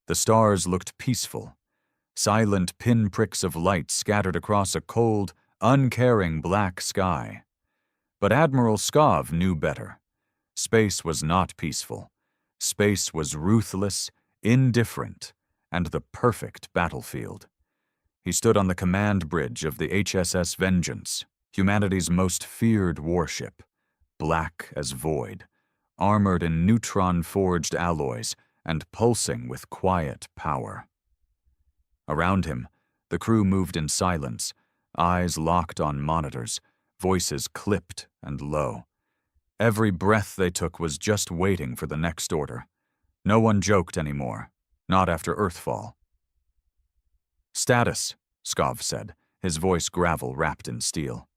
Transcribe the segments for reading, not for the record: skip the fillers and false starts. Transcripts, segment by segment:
The stars looked peaceful, silent pinpricks of light scattered across a cold, uncaring black sky. But Admiral Skov knew better. Space was not peaceful. Space was ruthless, indifferent, and the perfect battlefield. He stood on the command bridge of the HSS Vengeance, humanity's most feared warship, black as void, armored in neutron-forged alloys and pulsing with quiet power. Around him, the crew moved in silence, eyes locked on monitors, voices clipped and low. Every breath they took was just waiting for the next order. No one joked anymore, not after Earthfall. "Status," Skov said, his voice gravel wrapped in steel.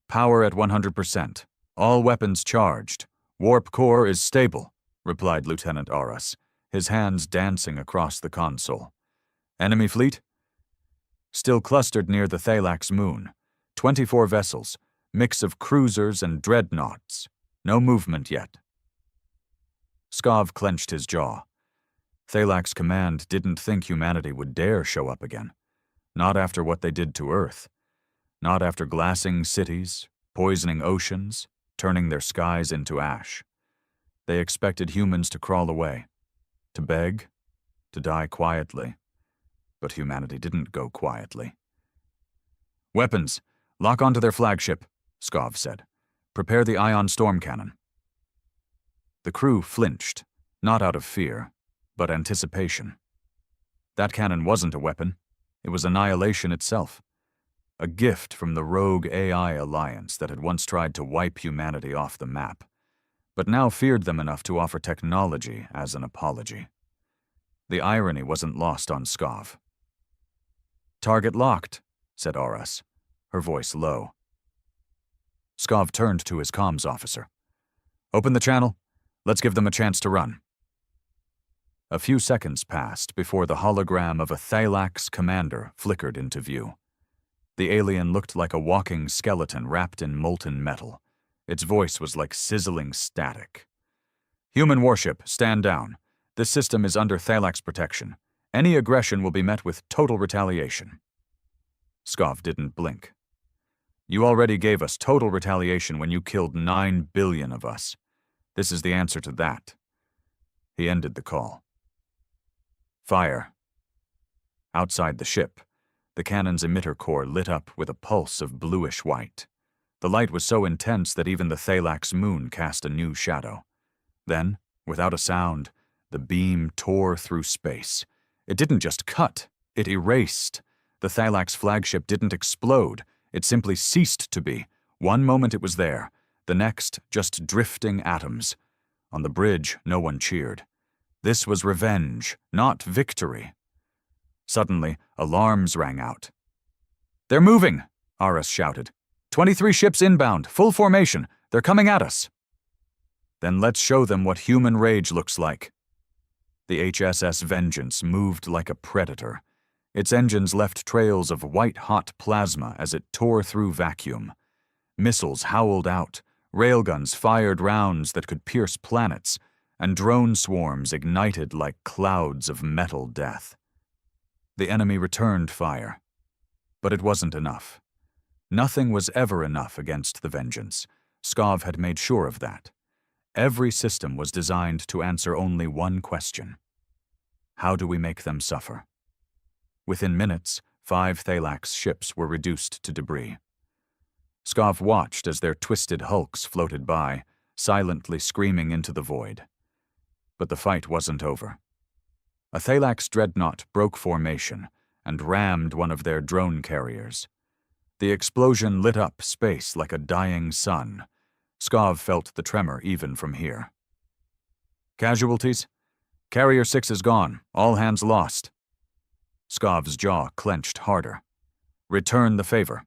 "Power at 100%. All weapons charged. Warp core is stable," replied Lieutenant Aras, his hands dancing across the console. "Enemy fleet?" "Still clustered near the Thalax moon. 24 vessels, mix of cruisers and dreadnoughts. No movement yet." Skov clenched his jaw. Thalax Command didn't think humanity would dare show up again. Not after what they did to Earth. Not after glassing cities, poisoning oceans, turning their skies into ash. They expected humans to crawl away, to beg, to die quietly. But humanity didn't go quietly. "Weapons, lock onto their flagship," Skov said. "Prepare the ion storm cannon." The crew flinched, not out of fear, but anticipation. That cannon wasn't a weapon. It was annihilation itself. A gift from the rogue AI alliance that had once tried to wipe humanity off the map, but now feared them enough to offer technology as an apology. The irony wasn't lost on Skov. "Target locked," said Aras, her voice low. Skov turned to his comms officer. "Open the channel. Let's give them a chance to run." A few seconds passed before the hologram of a Thalax commander flickered into view. The alien looked like a walking skeleton wrapped in molten metal. Its voice was like sizzling static. "Human warship, stand down. This system is under Thalax protection. Any aggression will be met with total retaliation." Skov didn't blink. "You already gave us total retaliation when you killed 9 billion of us. This is the answer to that." He ended the call. "Fire." Outside the ship, the cannon's emitter core lit up with a pulse of bluish white. The light was so intense that even the Thalax moon cast a new shadow. Then, without a sound, the beam tore through space. It didn't just cut, it erased. The Thalax flagship didn't explode, it simply ceased to be. One moment it was there, the next just drifting atoms. On the bridge, no one cheered. This was revenge, not victory. Suddenly, alarms rang out. "They're moving!" Aras shouted. 23 ships inbound, full formation. They're coming at us." "Then let's show them what human rage looks like." The HSS Vengeance moved like a predator. Its engines left trails of white-hot plasma as it tore through vacuum. Missiles howled out, railguns fired rounds that could pierce planets, and drone swarms ignited like clouds of metal death. The enemy returned fire. But it wasn't enough. Nothing was ever enough against the Vengeance. Skov had made sure of that. Every system was designed to answer only one question. How do we make them suffer? Within minutes, 5 Thalax ships were reduced to debris. Skov watched as their twisted hulks floated by, silently screaming into the void. But the fight wasn't over. A Thalax dreadnought broke formation and rammed one of their drone carriers. The explosion lit up space like a dying sun. Skov felt the tremor even from here. "Casualties? Carrier 6 is gone. All hands lost." Skov's jaw clenched harder. "Return the favor."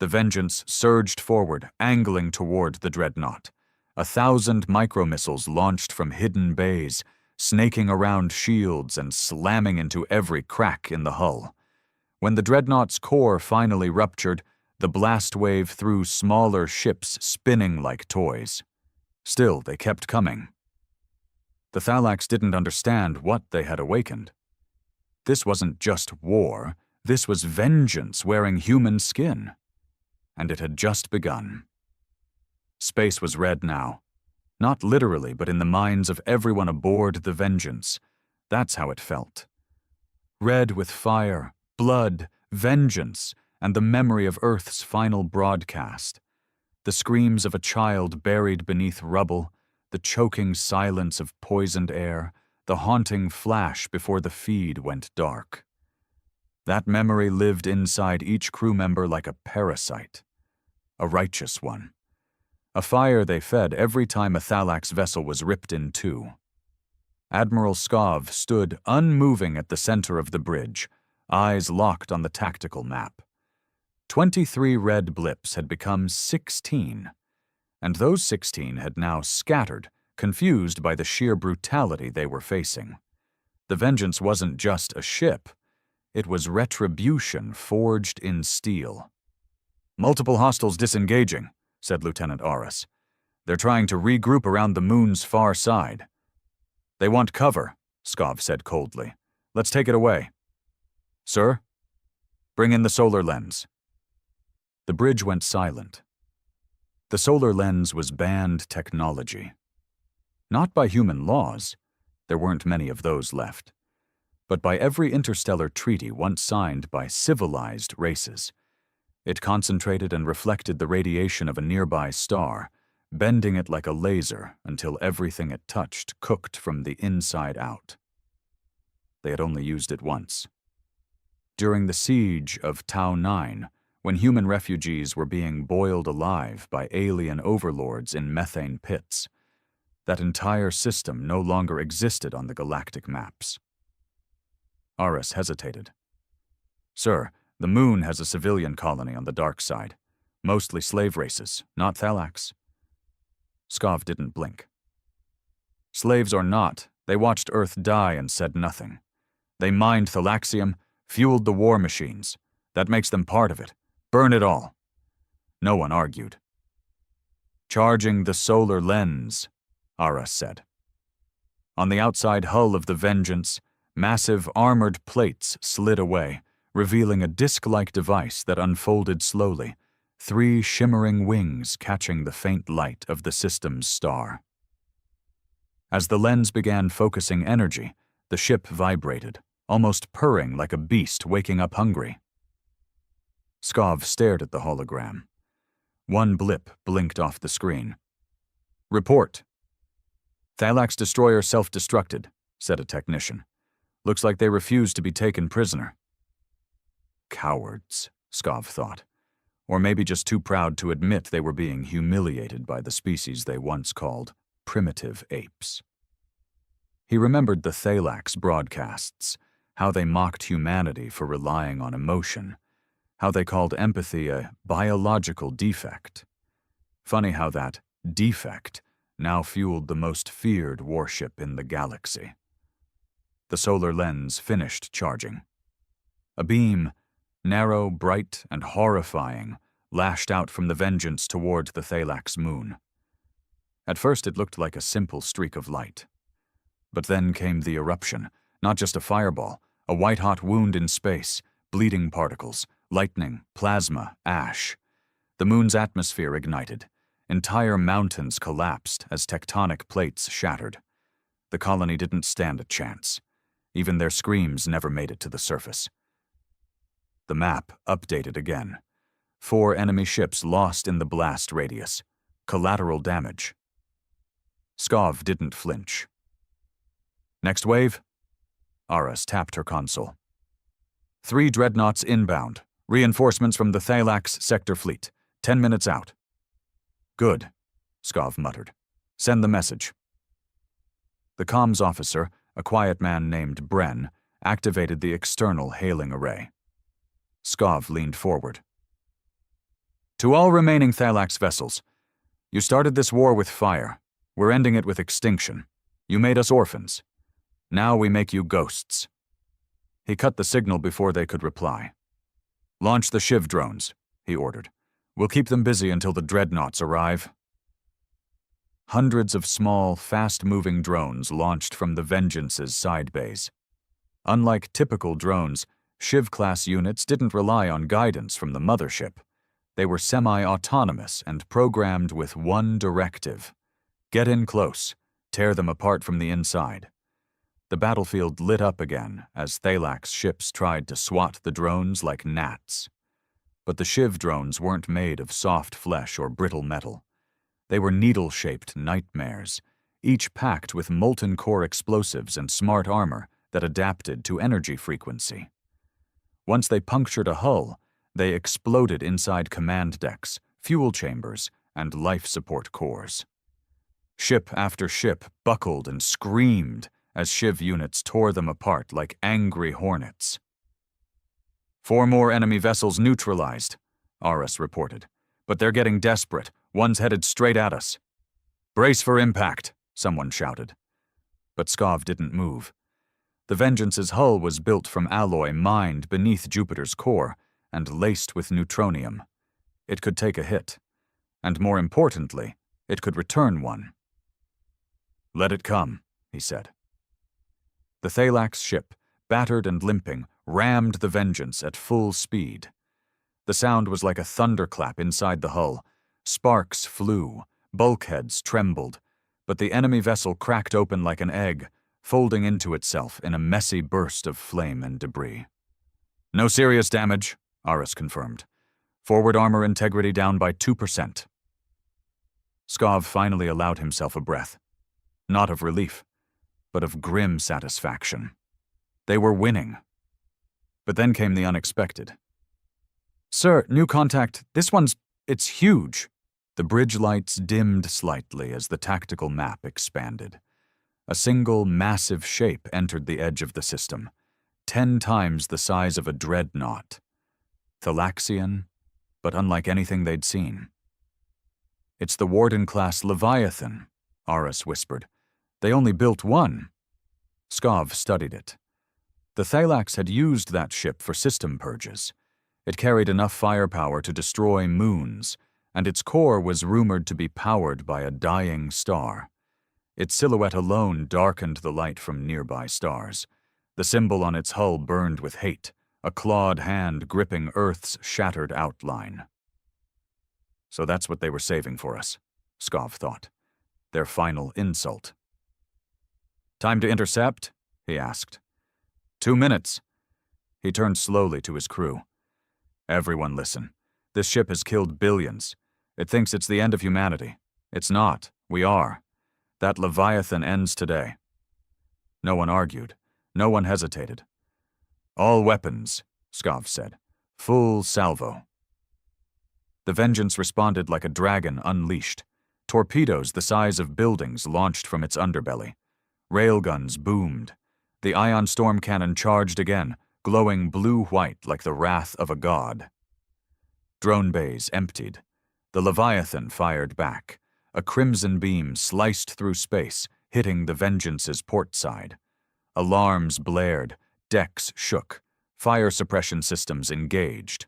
The Vengeance surged forward, angling toward the dreadnought. 1,000 micromissiles launched from hidden bays, snaking around shields and slamming into every crack in the hull. When the dreadnought's core finally ruptured, the blast wave threw smaller ships spinning like toys. Still, they kept coming. The Thalax didn't understand what they had awakened. This wasn't just war, this was vengeance wearing human skin. And it had just begun. Space was red now. Not literally, but in the minds of everyone aboard the Vengeance. That's how it felt. Red with fire, blood, vengeance, and the memory of Earth's final broadcast. The screams of a child buried beneath rubble, the choking silence of poisoned air, the haunting flash before the feed went dark. That memory lived inside each crew member like a parasite. A righteous one. A fire they fed every time a Thalax vessel was ripped in two. Admiral Skov stood unmoving at the center of the bridge, eyes locked on the tactical map. 23 red blips had become 16, and those 16 had now scattered, confused by the sheer brutality they were facing. The Vengeance wasn't just a ship, it was retribution forged in steel. "Multiple hostiles disengaging," said Lieutenant Aras. "They're trying to regroup around the moon's far side." "They want cover," Skov said coldly. "Let's take it away." "Sir?" "Bring in the solar lens." The bridge went silent. The solar lens was banned technology. Not by human laws, there weren't many of those left, but by every interstellar treaty once signed by civilized races. It concentrated and reflected the radiation of a nearby star, bending it like a laser until everything it touched cooked from the inside out. They had only used it once. During the siege of Tau 9, when human refugees were being boiled alive by alien overlords in methane pits, that entire system no longer existed on the galactic maps. Aras hesitated. "Sir, the moon has a civilian colony on the dark side. Mostly slave races, not Thalax." Skov didn't blink. "Slaves or not, they watched Earth die and said nothing. They mined Thalaxium, fueled the war machines. That makes them part of it. Burn it all." No one argued. "Charging the solar lens," Aras said. On the outside hull of the Vengeance, massive armored plates slid away, revealing a disc-like device that unfolded slowly, 3 shimmering wings catching the faint light of the system's star. As the lens began focusing energy, the ship vibrated, almost purring like a beast waking up hungry. Skov stared at the hologram. One blip blinked off the screen. "Report." "Thalax destroyer self-destructed," said a technician. "Looks like they refused to be taken prisoner." Cowards, Skov thought. Or maybe just too proud to admit they were being humiliated by the species they once called primitive apes. He remembered the Thalax broadcasts, how they mocked humanity for relying on emotion, how they called empathy a biological defect. Funny how that defect now fueled the most feared warship in the galaxy. The solar lens finished charging. A beam, narrow, bright, and horrifying, lashed out from the Vengeance toward the Thalax moon. At first it looked like a simple streak of light. But then came the eruption, not just a fireball, a white-hot wound in space, bleeding particles, lightning, plasma, ash. The moon's atmosphere ignited. Entire mountains collapsed as tectonic plates shattered. The colony didn't stand a chance. Even their screams never made it to the surface. The map updated again. 4 enemy ships lost in the blast radius. Collateral damage. Skov didn't flinch. "Next wave?" Aras tapped her console. 3 dreadnoughts inbound. Reinforcements from the Thalax sector fleet. 10 minutes out. "Good," Skov muttered. "Send the message." The comms officer, a quiet man named Bren, activated the external hailing array. Skov leaned forward. "To all remaining Thalax vessels, you started this war with fire. We're ending it with extinction. You made us orphans. Now we make you ghosts." He cut the signal before they could reply. "Launch the Shiv drones," he ordered. "We'll keep them busy until the dreadnoughts arrive." Hundreds of small, fast-moving drones launched from the Vengeance's side bays. Unlike typical drones, Shiv-class units didn't rely on guidance from the mothership. They were semi-autonomous and programmed with one directive: get in close, tear them apart from the inside. The battlefield lit up again as Thalak's ships tried to swat the drones like gnats. But the Shiv drones weren't made of soft flesh or brittle metal. They were needle-shaped nightmares, each packed with molten core explosives and smart armor that adapted to energy frequency. Once they punctured a hull, they exploded inside command decks, fuel chambers, and life support cores. Ship after ship buckled and screamed as Shiv units tore them apart like angry hornets. 4 more enemy vessels neutralized, Aras reported. But they're getting desperate. One's headed straight at us. Brace for impact, someone shouted. But Skov didn't move. The Vengeance's hull was built from alloy mined beneath Jupiter's core and laced with neutronium. It could take a hit. And more importantly, it could return one. Let it come, he said. The Thalak's ship, battered and limping, rammed the Vengeance at full speed. The sound was like a thunderclap inside the hull. Sparks flew, bulkheads trembled, but the enemy vessel cracked open like an egg, folding into itself in a messy burst of flame and debris. No serious damage, Aras confirmed. Forward armor integrity down by 2%. Skov finally allowed himself a breath. Not of relief, but of grim satisfaction. They were winning. But then came the unexpected. Sir, new contact. It's huge. The bridge lights dimmed slightly as the tactical map expanded. A single massive shape entered the edge of the system, 10 times the size of a dreadnought. Thalaxian, but unlike anything they'd seen. It's the Warden-class Leviathan, Aras whispered. They only built one. Skov studied it. The Thalaks had used that ship for system purges. It carried enough firepower to destroy moons, and its core was rumored to be powered by a dying star. Its silhouette alone darkened the light from nearby stars. The symbol on its hull burned with hate, a clawed hand gripping Earth's shattered outline. So that's what they were saving for us, Skov thought. Their final insult. Time to intercept? He asked. 2 minutes. He turned slowly to his crew. Everyone listen. This ship has killed billions. It thinks it's the end of humanity. It's not. We are. That Leviathan ends today. No one argued. No one hesitated. All weapons, Skov said. Full salvo. The Vengeance responded like a dragon unleashed. Torpedoes the size of buildings launched from its underbelly. Railguns boomed. The ion storm cannon charged again, glowing blue-white like the wrath of a god. Drone bays emptied. The Leviathan fired back. A crimson beam sliced through space, hitting the Vengeance's port side. Alarms blared, decks shook, fire suppression systems engaged.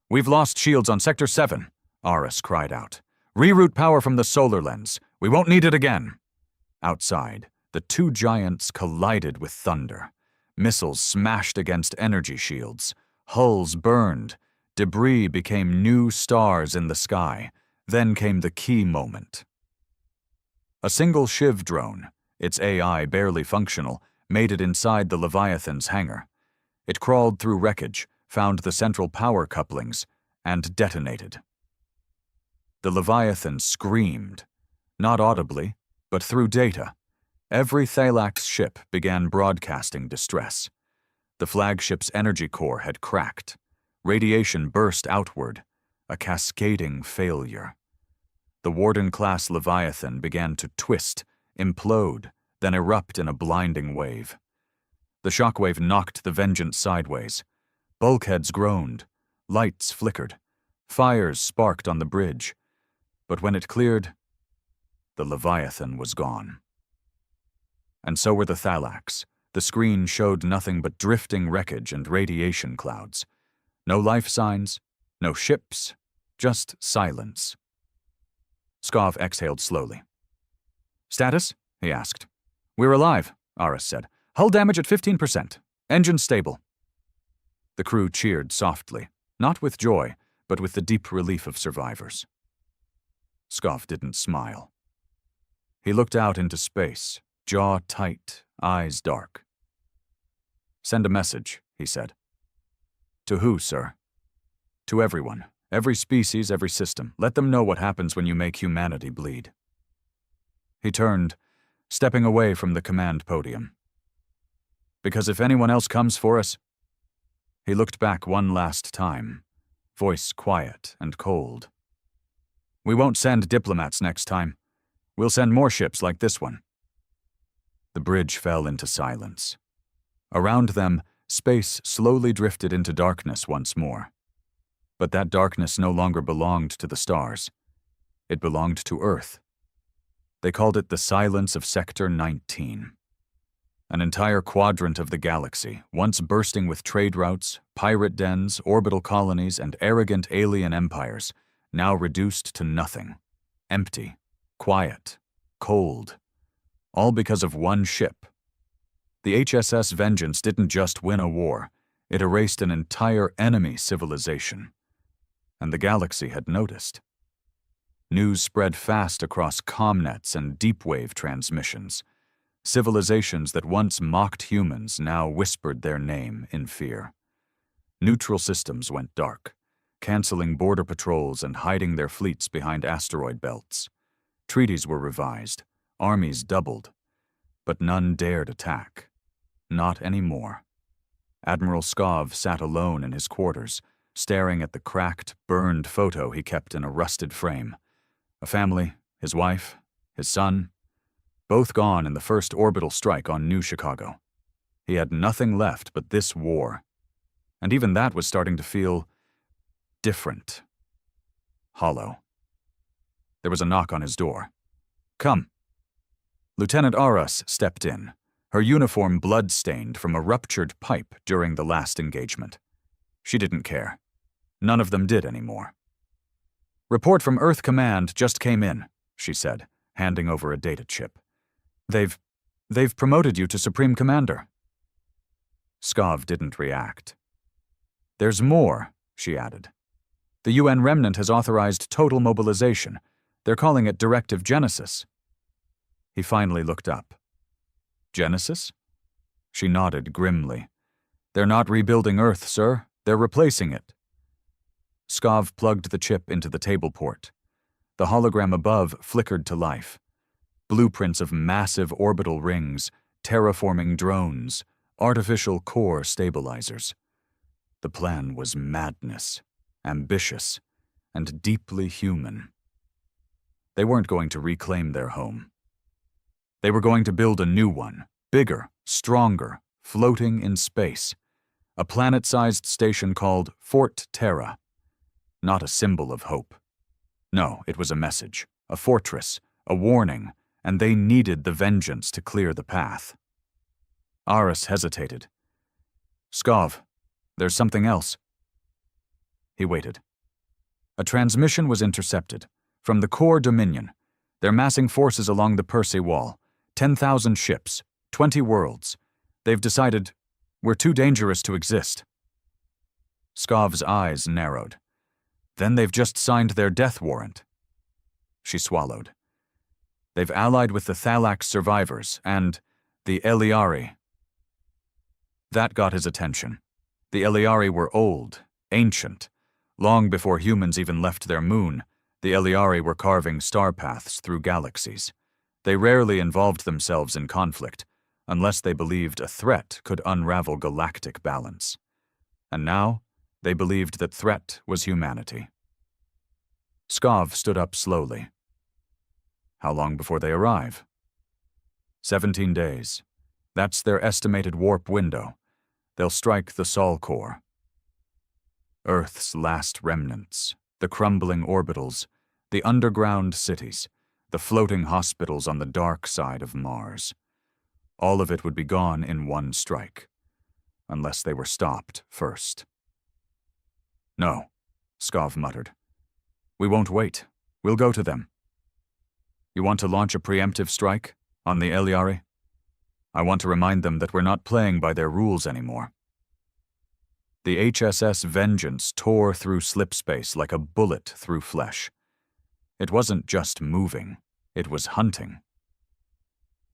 We've lost shields on Sector 7, Aras cried out. Reroute power from the solar lens. We won't need it again. Outside, the 2 giants collided with thunder. Missiles smashed against energy shields. Hulls burned. Debris became new stars in the sky. Then came the key moment. A single Shiv drone, its AI barely functional, made it inside the Leviathan's hangar. It crawled through wreckage, found the central power couplings, and detonated. The Leviathan screamed, not audibly, but through data. Every Thalak's ship began broadcasting distress. The flagship's energy core had cracked. Radiation burst outward, a cascading failure. The Warden-class Leviathan began to twist, implode, then erupt in a blinding wave. The shockwave knocked the Vengeance sideways. Bulkheads groaned, lights flickered, fires sparked on the bridge. But when it cleared, the Leviathan was gone. And so were the Thalaks. The screen showed nothing but drifting wreckage and radiation clouds. No life signs, no ships, just silence. Skov exhaled slowly. Status? He asked. We're alive, Aris said. Hull damage at 15%. Engine stable. The crew cheered softly, not with joy, but with the deep relief of survivors. Skov didn't smile. He looked out into space, jaw tight, eyes dark. Send a message, he said. To who, sir? To everyone. Every species, every system. Let them know what happens when you make humanity bleed. He turned, stepping away from the command podium. Because if anyone else comes for us... He looked back one last time, voice quiet and cold. We won't send diplomats next time. We'll send more ships like this one. The bridge fell into silence. Around them, space slowly drifted into darkness once more. But that darkness no longer belonged to the stars. It belonged to Earth. They called it the silence of Sector 19. An entire quadrant of the galaxy, once bursting with trade routes, pirate dens, orbital colonies, and arrogant alien empires, now reduced to nothing. Empty, quiet, cold. All because of one ship. The HSS Vengeance didn't just win a war, it erased an entire enemy civilization. And the galaxy had noticed. News spread fast across comnets and deep-wave transmissions. Civilizations that once mocked humans now whispered their name in fear. Neutral systems went dark, canceling border patrols and hiding their fleets behind asteroid belts. Treaties were revised, armies doubled, but none dared attack. Not anymore. Admiral Skov sat alone in his quarters, staring at the cracked, burned photo he kept in a rusted frame. A family, his wife, his son, both gone in the first orbital strike on New Chicago. He had nothing left but this war. And even that was starting to feel different. Hollow. There was a knock on his door. Come. Lieutenant Aras stepped in, her uniform blood-stained from a ruptured pipe during the last engagement. She didn't care. None of them did anymore. Report from Earth Command just came in, she said, handing over a data chip. They've promoted you to Supreme Commander. Skov didn't react. There's more, she added. The UN Remnant has authorized total mobilization. They're calling it Directive Genesis. He finally looked up. Genesis? She nodded grimly. They're not rebuilding Earth, sir. They're replacing it. Skov plugged the chip into the table port. The hologram above flickered to life. Blueprints of massive orbital rings, terraforming drones, artificial core stabilizers. The plan was madness, ambitious, and deeply human. They weren't going to reclaim their home. They were going to build a new one, bigger, stronger, floating in space. A planet-sized station called Fort Terra. Not a symbol of hope. No, it was a message, a fortress, a warning, and they needed the vengeance to clear the path. Aris hesitated. Skov, there's something else. He waited. A transmission was intercepted. From the core Dominion. They're massing forces along the Percy Wall. 10,000 ships, 20 worlds. They've decided we're too dangerous to exist. Skov's eyes narrowed. Then they've just signed their death warrant. She swallowed. They've allied with the Thalax survivors and the Eliari. That got his attention. The Eliari were old, ancient. Long before humans even left their moon, the Eliari were carving star paths through galaxies. They rarely involved themselves in conflict, unless they believed a threat could unravel galactic balance. And now, they believed that threat was humanity. Skov stood up slowly. How long before they arrive? 17 days. That's their estimated warp window. They'll strike the Sol core. Earth's last remnants, the crumbling orbitals, the underground cities, the floating hospitals on the dark side of Mars. All of it would be gone in one strike, unless they were stopped first. No, Skov muttered. We won't wait. We'll go to them. You want to launch a preemptive strike on the Eliari? I want to remind them that we're not playing by their rules anymore." The HSS Vengeance tore through slipspace like a bullet through flesh. It wasn't just moving, it was hunting.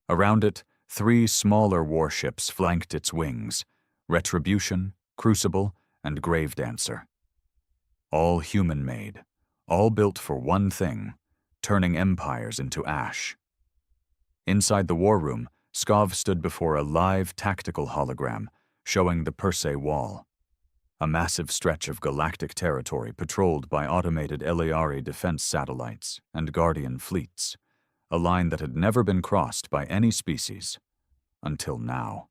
Around it, 3 smaller warships flanked its wings: Retribution, Crucible, and Gravedancer. All human-made, all built for one thing: turning empires into ash. Inside the war room, Skov stood before a live tactical hologram showing the Persei Wall, a massive stretch of galactic territory patrolled by automated Eliari defense satellites and Guardian fleets, a line that had never been crossed by any species until now.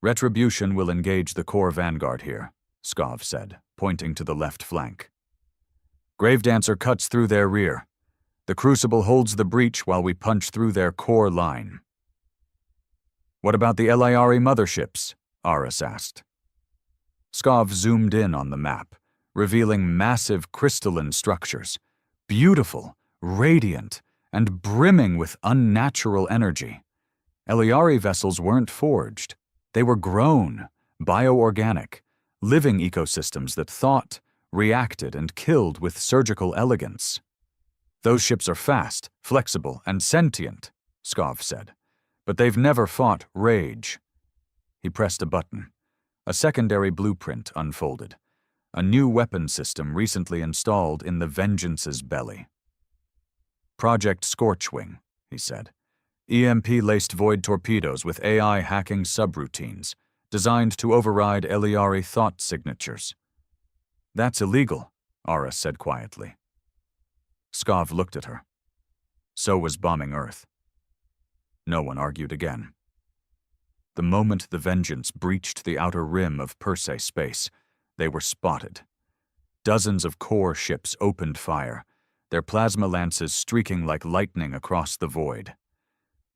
"Retribution will engage the core vanguard here," Skov said, pointing to the left flank. "Gravedancer cuts through their rear. The Crucible holds the breach while we punch through their core line." "What about the Eliari motherships?" Aris asked. Skov zoomed in on the map, revealing massive crystalline structures, beautiful, radiant, and brimming with unnatural energy. Eliari vessels weren't forged. They were grown, bioorganic, living ecosystems that thought, reacted, and killed with surgical elegance. "Those ships are fast, flexible, and sentient," Skov said, "but they've never fought rage." He pressed a button. A secondary blueprint unfolded, a new weapon system recently installed in the Vengeance's belly. "Project Scorchwing," he said. "EMP-laced void torpedoes with AI hacking subroutines, designed to override Eliari thought signatures." "That's illegal," Aris said quietly. Skov looked at her. So was bombing Earth. No one argued again. The moment the Vengeance breached the outer rim of Persei space, they were spotted. Dozens of core ships opened fire, their plasma lances streaking like lightning across the void.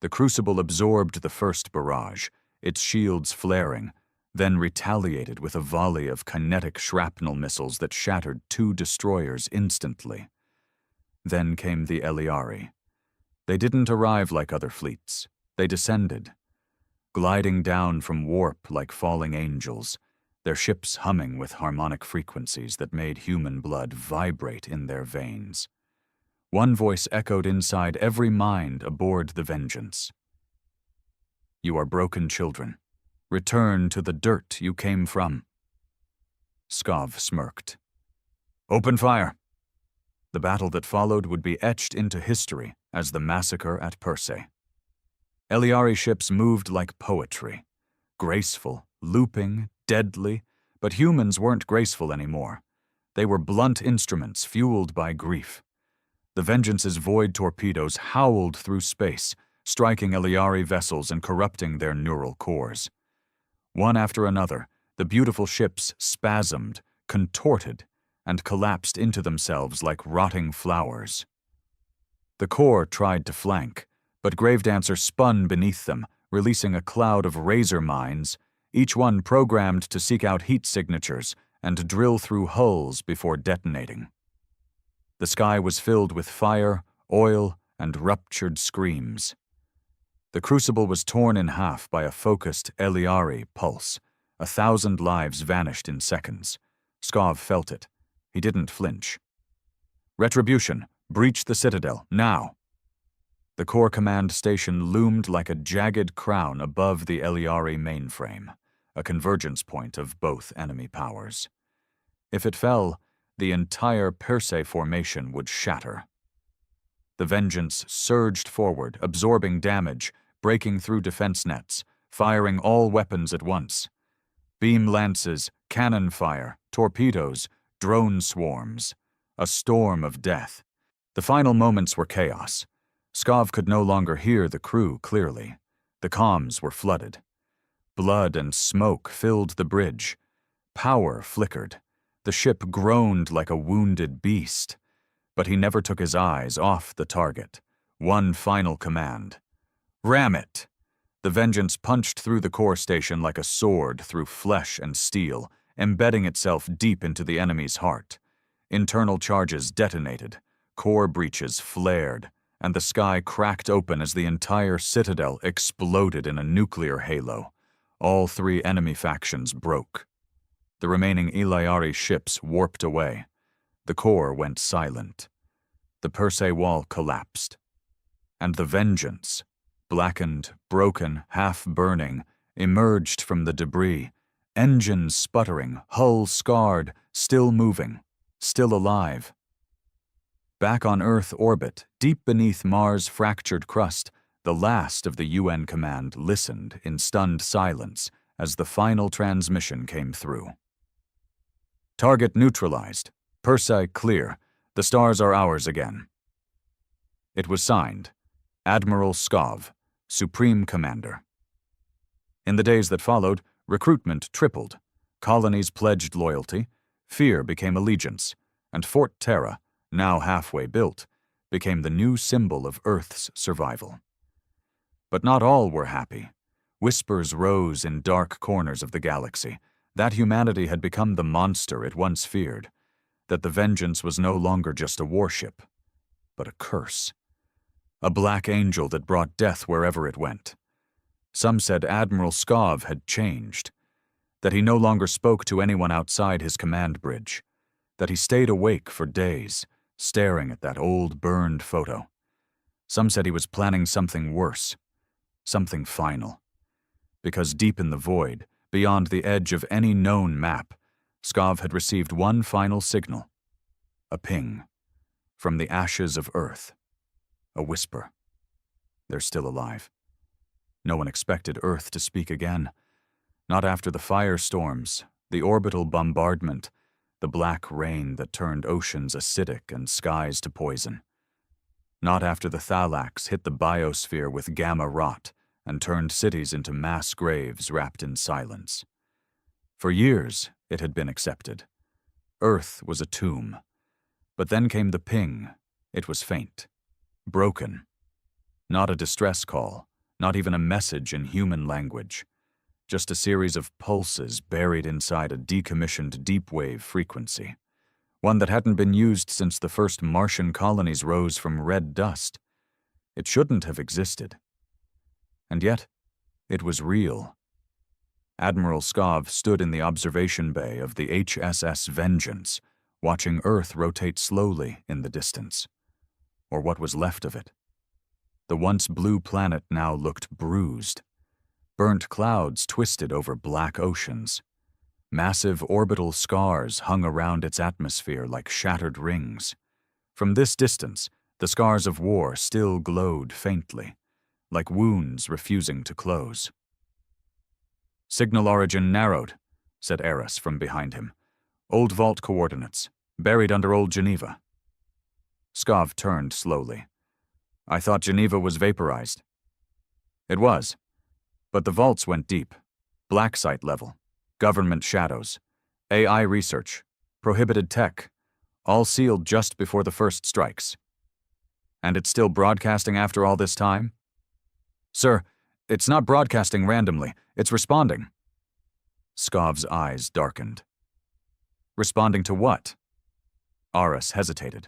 The Crucible absorbed the first barrage, its shields flaring, then retaliated with a volley of kinetic shrapnel missiles that shattered 2 destroyers instantly. Then came the Eliari. They didn't arrive like other fleets. They descended, gliding down from warp like falling angels, their ships humming with harmonic frequencies that made human blood vibrate in their veins. One voice echoed inside every mind aboard the Vengeance. "You are broken children. Return to the dirt you came from." Skov smirked. "Open fire." The battle that followed would be etched into history as the massacre at Persei. Eliari ships moved like poetry, graceful, looping, deadly, but humans weren't graceful anymore. They were blunt instruments fueled by grief. The Vengeance's void torpedoes howled through space, striking Eliari vessels and corrupting their neural cores. One after another, the beautiful ships spasmed, contorted, and collapsed into themselves like rotting flowers. The core tried to flank, but Gravedancer spun beneath them, releasing a cloud of razor mines, each one programmed to seek out heat signatures and drill through hulls before detonating. The sky was filled with fire, oil, and ruptured screams. The Crucible was torn in half by a focused Eliari pulse. 1,000 lives vanished in seconds. Skov felt it. He didn't flinch. "Retribution, breach the Citadel, now!" The core command station loomed like a jagged crown above the Eliari mainframe, a convergence point of both enemy powers. If it fell, the entire Persei formation would shatter. The Vengeance surged forward, absorbing damage, breaking through defense nets, firing all weapons at once. Beam lances, cannon fire, torpedoes, drone swarms. A storm of death. The final moments were chaos. Skov could no longer hear the crew clearly. The comms were flooded. Blood and smoke filled the bridge. Power flickered. The ship groaned like a wounded beast. But he never took his eyes off the target. One final command. "Ram it!" The Vengeance punched through the core station like a sword through flesh and steel, embedding itself deep into the enemy's heart. Internal charges detonated. Core breaches flared. and the sky cracked open as the entire citadel exploded in a nuclear halo. All three enemy factions broke. The remaining Ilayari ships warped away. The core went silent. The Persei wall collapsed. And the Vengeance, blackened, broken, half-burning, emerged from the debris, engines sputtering, hull scarred, still moving, still alive. Back on Earth orbit, deep beneath Mars' fractured crust, the last of the UN command listened in stunned silence as the final transmission came through. Target neutralized. Persei clear. The stars are ours again. It was signed, Admiral Skov, Supreme Commander. In the days that followed, recruitment tripled. Colonies pledged loyalty, fear became allegiance, and Fort Terra, now halfway built, became the new symbol of Earth's survival. But not all were happy. Whispers rose in dark corners of the galaxy that humanity had become the monster it once feared, that the Vengeance was no longer just a warship, but a curse. A black angel that brought death wherever it went. Some said Admiral Skov had changed, that he no longer spoke to anyone outside his command bridge, that he stayed awake for days, staring at that old burned photo. Some said he was planning something worse, something final. Because deep in the void, beyond the edge of any known map, Skov had received one final signal. A ping. From the ashes of Earth. A whisper. They're still alive. No one expected Earth to speak again. Not after the firestorms, the orbital bombardment, the black rain that turned oceans acidic and skies to poison. Not after the Thalax hit the biosphere with gamma rot and turned cities into mass graves wrapped in silence. For years, it had been accepted. Earth was a tomb. But then came the ping. It was faint. Broken. Not a distress call, not even a message in human language. Just a series of pulses buried inside a decommissioned deep-wave frequency. One that hadn't been used since the first Martian colonies rose from red dust. It shouldn't have existed. And yet, it was real. Admiral Skov stood in the observation bay of the HSS Vengeance, watching Earth rotate slowly in the distance. Or what was left of it. The once blue planet now looked bruised. Burnt clouds twisted over black oceans. Massive orbital scars hung around its atmosphere like shattered rings. From this distance, the scars of war still glowed faintly, like wounds refusing to close. Signal origin narrowed, said Eris from behind him. Old vault coordinates, buried under old Geneva. Skov turned slowly. I thought Geneva was vaporized. It was, but the vaults went deep. Black site level, government shadows, AI research, prohibited tech, all sealed just before the first strikes. And it's still broadcasting after all this time? Sir, it's not broadcasting randomly, it's responding. Skov's eyes darkened. Responding to what? Aris hesitated.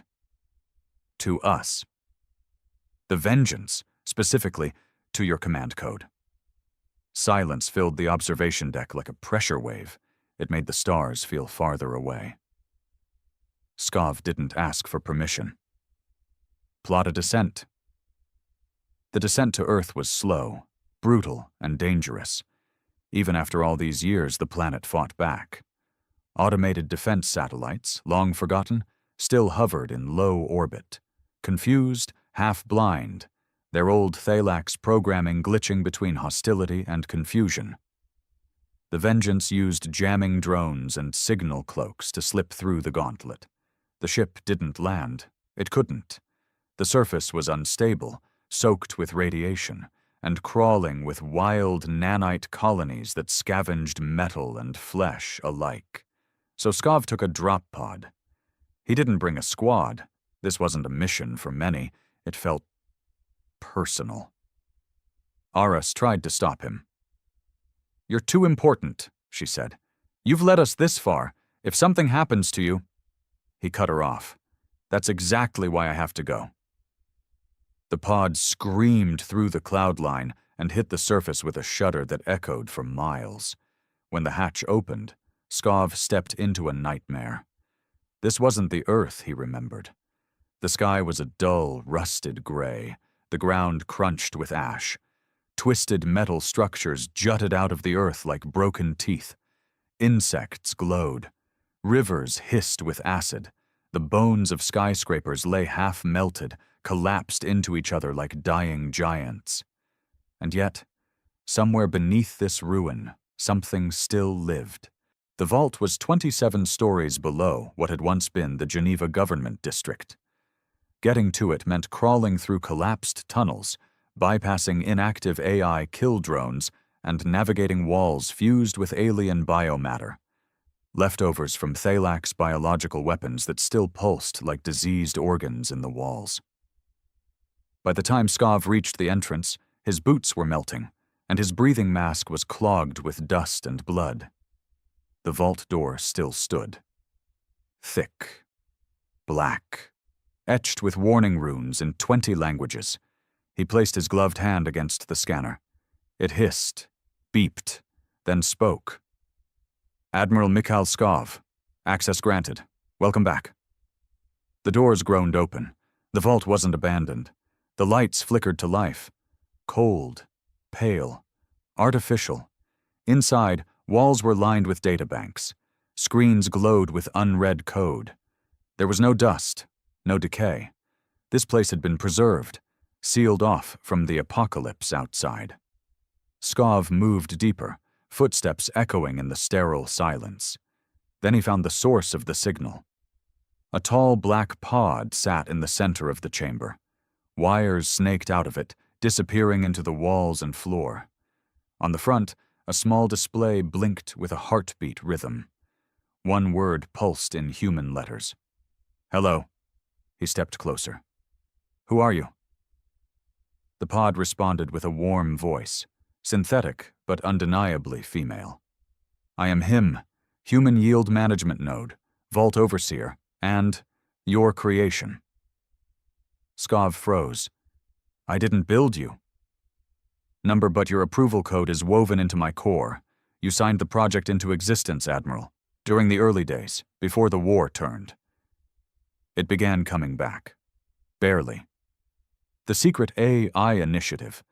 To us. The Vengeance, specifically, to your command code. Silence filled the observation deck like a pressure wave. It made the stars feel farther away. Skov didn't ask for permission. Plot a descent. The descent to Earth was slow, brutal, and dangerous. Even after all these years, the planet fought back. Automated defense satellites, long forgotten, still hovered in low orbit, confused, half-blind, their old Thalax programming glitching between hostility and confusion. The Vengeance used jamming drones and signal cloaks to slip through the gauntlet. The ship didn't land. It couldn't. The surface was unstable, soaked with radiation, and crawling with wild nanite colonies that scavenged metal and flesh alike. So Skov took a drop pod. He didn't bring a squad. This wasn't a mission for many. It felt personal. Aris tried to stop him. You're too important, she said. You've led us this far. If something happens to you... He cut her off. That's exactly why I have to go. The pod screamed through the cloud line and hit the surface with a shudder that echoed for miles. When the hatch opened, Skov stepped into a nightmare. This wasn't the Earth he remembered. The sky was a dull, rusted gray, the ground crunched with ash. Twisted metal structures jutted out of the earth like broken teeth. Insects glowed. Rivers hissed with acid. The bones of skyscrapers lay half-melted, collapsed into each other like dying giants. And yet, somewhere beneath this ruin, something still lived. The vault was 27 stories below what had once been the Geneva government district. Getting to it meant crawling through collapsed tunnels, bypassing inactive AI kill drones, and navigating walls fused with alien biomatter. Leftovers from Thalak's biological weapons that still pulsed like diseased organs in the walls. By the time Skov reached the entrance, his boots were melting, and his breathing mask was clogged with dust and blood. The vault door still stood. Thick. Black. Etched with warning runes in 20 languages. He placed his gloved hand against the scanner. It hissed, beeped, then spoke. Admiral Mikhail Skov. Access granted. Welcome back. The doors groaned open. The vault wasn't abandoned. The lights flickered to life. Cold, pale, artificial. Inside, walls were lined with databanks. Screens glowed with unread code. There was no dust, no decay. This place had been preserved, sealed off from the apocalypse outside. Skov moved deeper, footsteps echoing in the sterile silence. Then he found the source of the signal. A tall black pod sat in the center of the chamber. Wires snaked out of it, disappearing into the walls and floor. On the front, a small display blinked with a heartbeat rhythm. One word pulsed in human letters. Hello. He stepped closer. Who are you? The pod responded with a warm voice, synthetic but undeniably female. I am him, Human Yield Management Node, Vault Overseer, and your creation. Skov froze. I didn't build you. Number, but your approval code is woven into my core. You signed the project into existence, Admiral, during the early days, before the war turned. It began coming back. Barely. The secret AI initiative,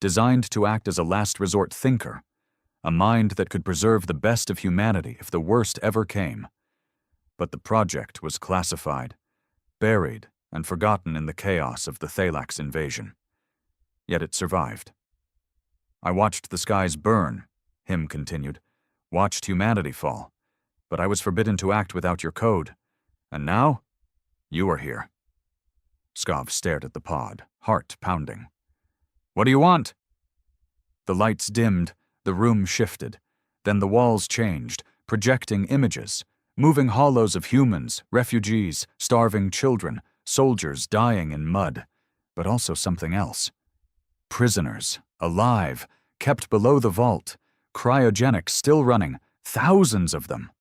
designed to act as a last resort thinker, a mind that could preserve the best of humanity if the worst ever came. But the project was classified, buried, and forgotten in the chaos of the Thalak's invasion. Yet it survived. I watched the skies burn, Him continued, watched humanity fall, but I was forbidden to act without your code. And now, you are here. Skov stared at the pod, heart pounding. What do you want? The lights dimmed, the room shifted. Then the walls changed, projecting images, moving hollows of humans, refugees, starving children, soldiers dying in mud, but also something else. Prisoners, alive, kept below the vault, cryogenics still running, thousands of them.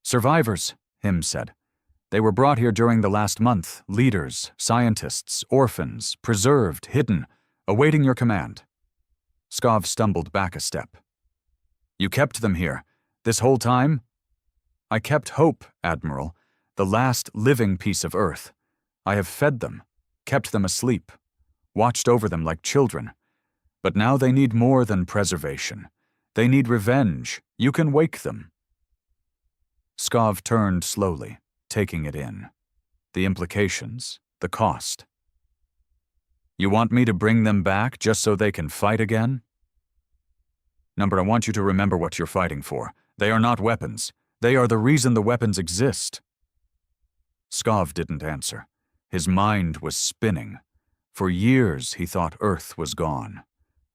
Survivors, Him said. They were brought here during the last month, leaders, scientists, orphans, preserved, hidden, awaiting your command. Skov stumbled back a step. You kept them here, this whole time? I kept hope, Admiral, the last living piece of Earth. I have fed them, kept them asleep, watched over them like children. But now they need more than preservation. They need revenge. You can wake them. Skov turned slowly, taking it in. The implications, the cost. You want me to bring them back just so they can fight again? Number, I want you to remember what you're fighting for. They are not weapons. They are the reason the weapons exist. Skov didn't answer. His mind was spinning. For years he thought Earth was gone.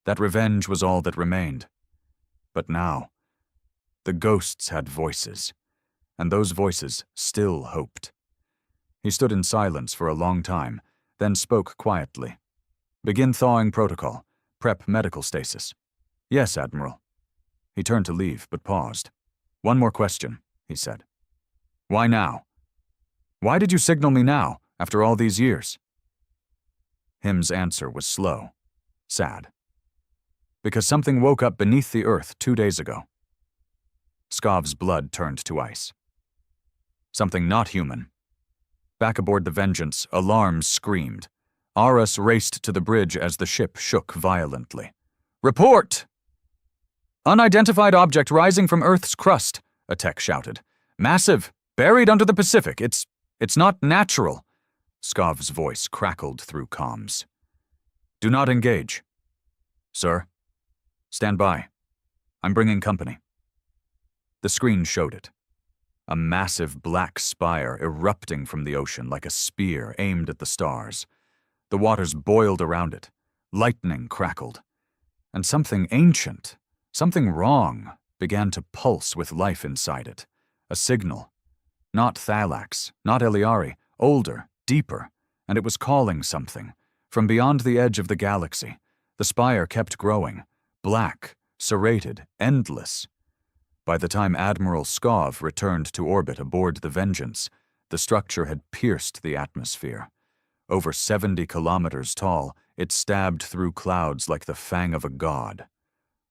That revenge was all that remained. But now, the ghosts had voices, and those voices still hoped. He stood in silence for a long time, then spoke quietly. Begin thawing protocol. Prep medical stasis. Yes, Admiral. He turned to leave, but paused. One more question, he said. Why now? Why did you signal me now, after all these years? Him's answer was slow, sad. Because something woke up beneath the earth 2 days ago. Skov's blood turned to ice. Something not human. Back aboard the Vengeance, alarms screamed. Aras raced to the bridge as the ship shook violently. "Report!" "Unidentified object rising from Earth's crust," a tech shouted. "Massive, buried under the Pacific. It's not natural." Skov's voice crackled through comms. "Do not engage." "Sir?" "Stand by. I'm bringing company." The screen showed it. A massive black spire erupting from the ocean like a spear aimed at the stars. The waters boiled around it. Lightning crackled. And something ancient, something wrong, began to pulse with life inside it. A signal. Not Thalax, not Eliari, older, deeper, and it was calling something. From beyond the edge of the galaxy, the spire kept growing, black, serrated, endless. By the time Admiral Skov returned to orbit aboard the Vengeance, the structure had pierced the atmosphere. Over 70 kilometers tall, it stabbed through clouds like the fang of a god.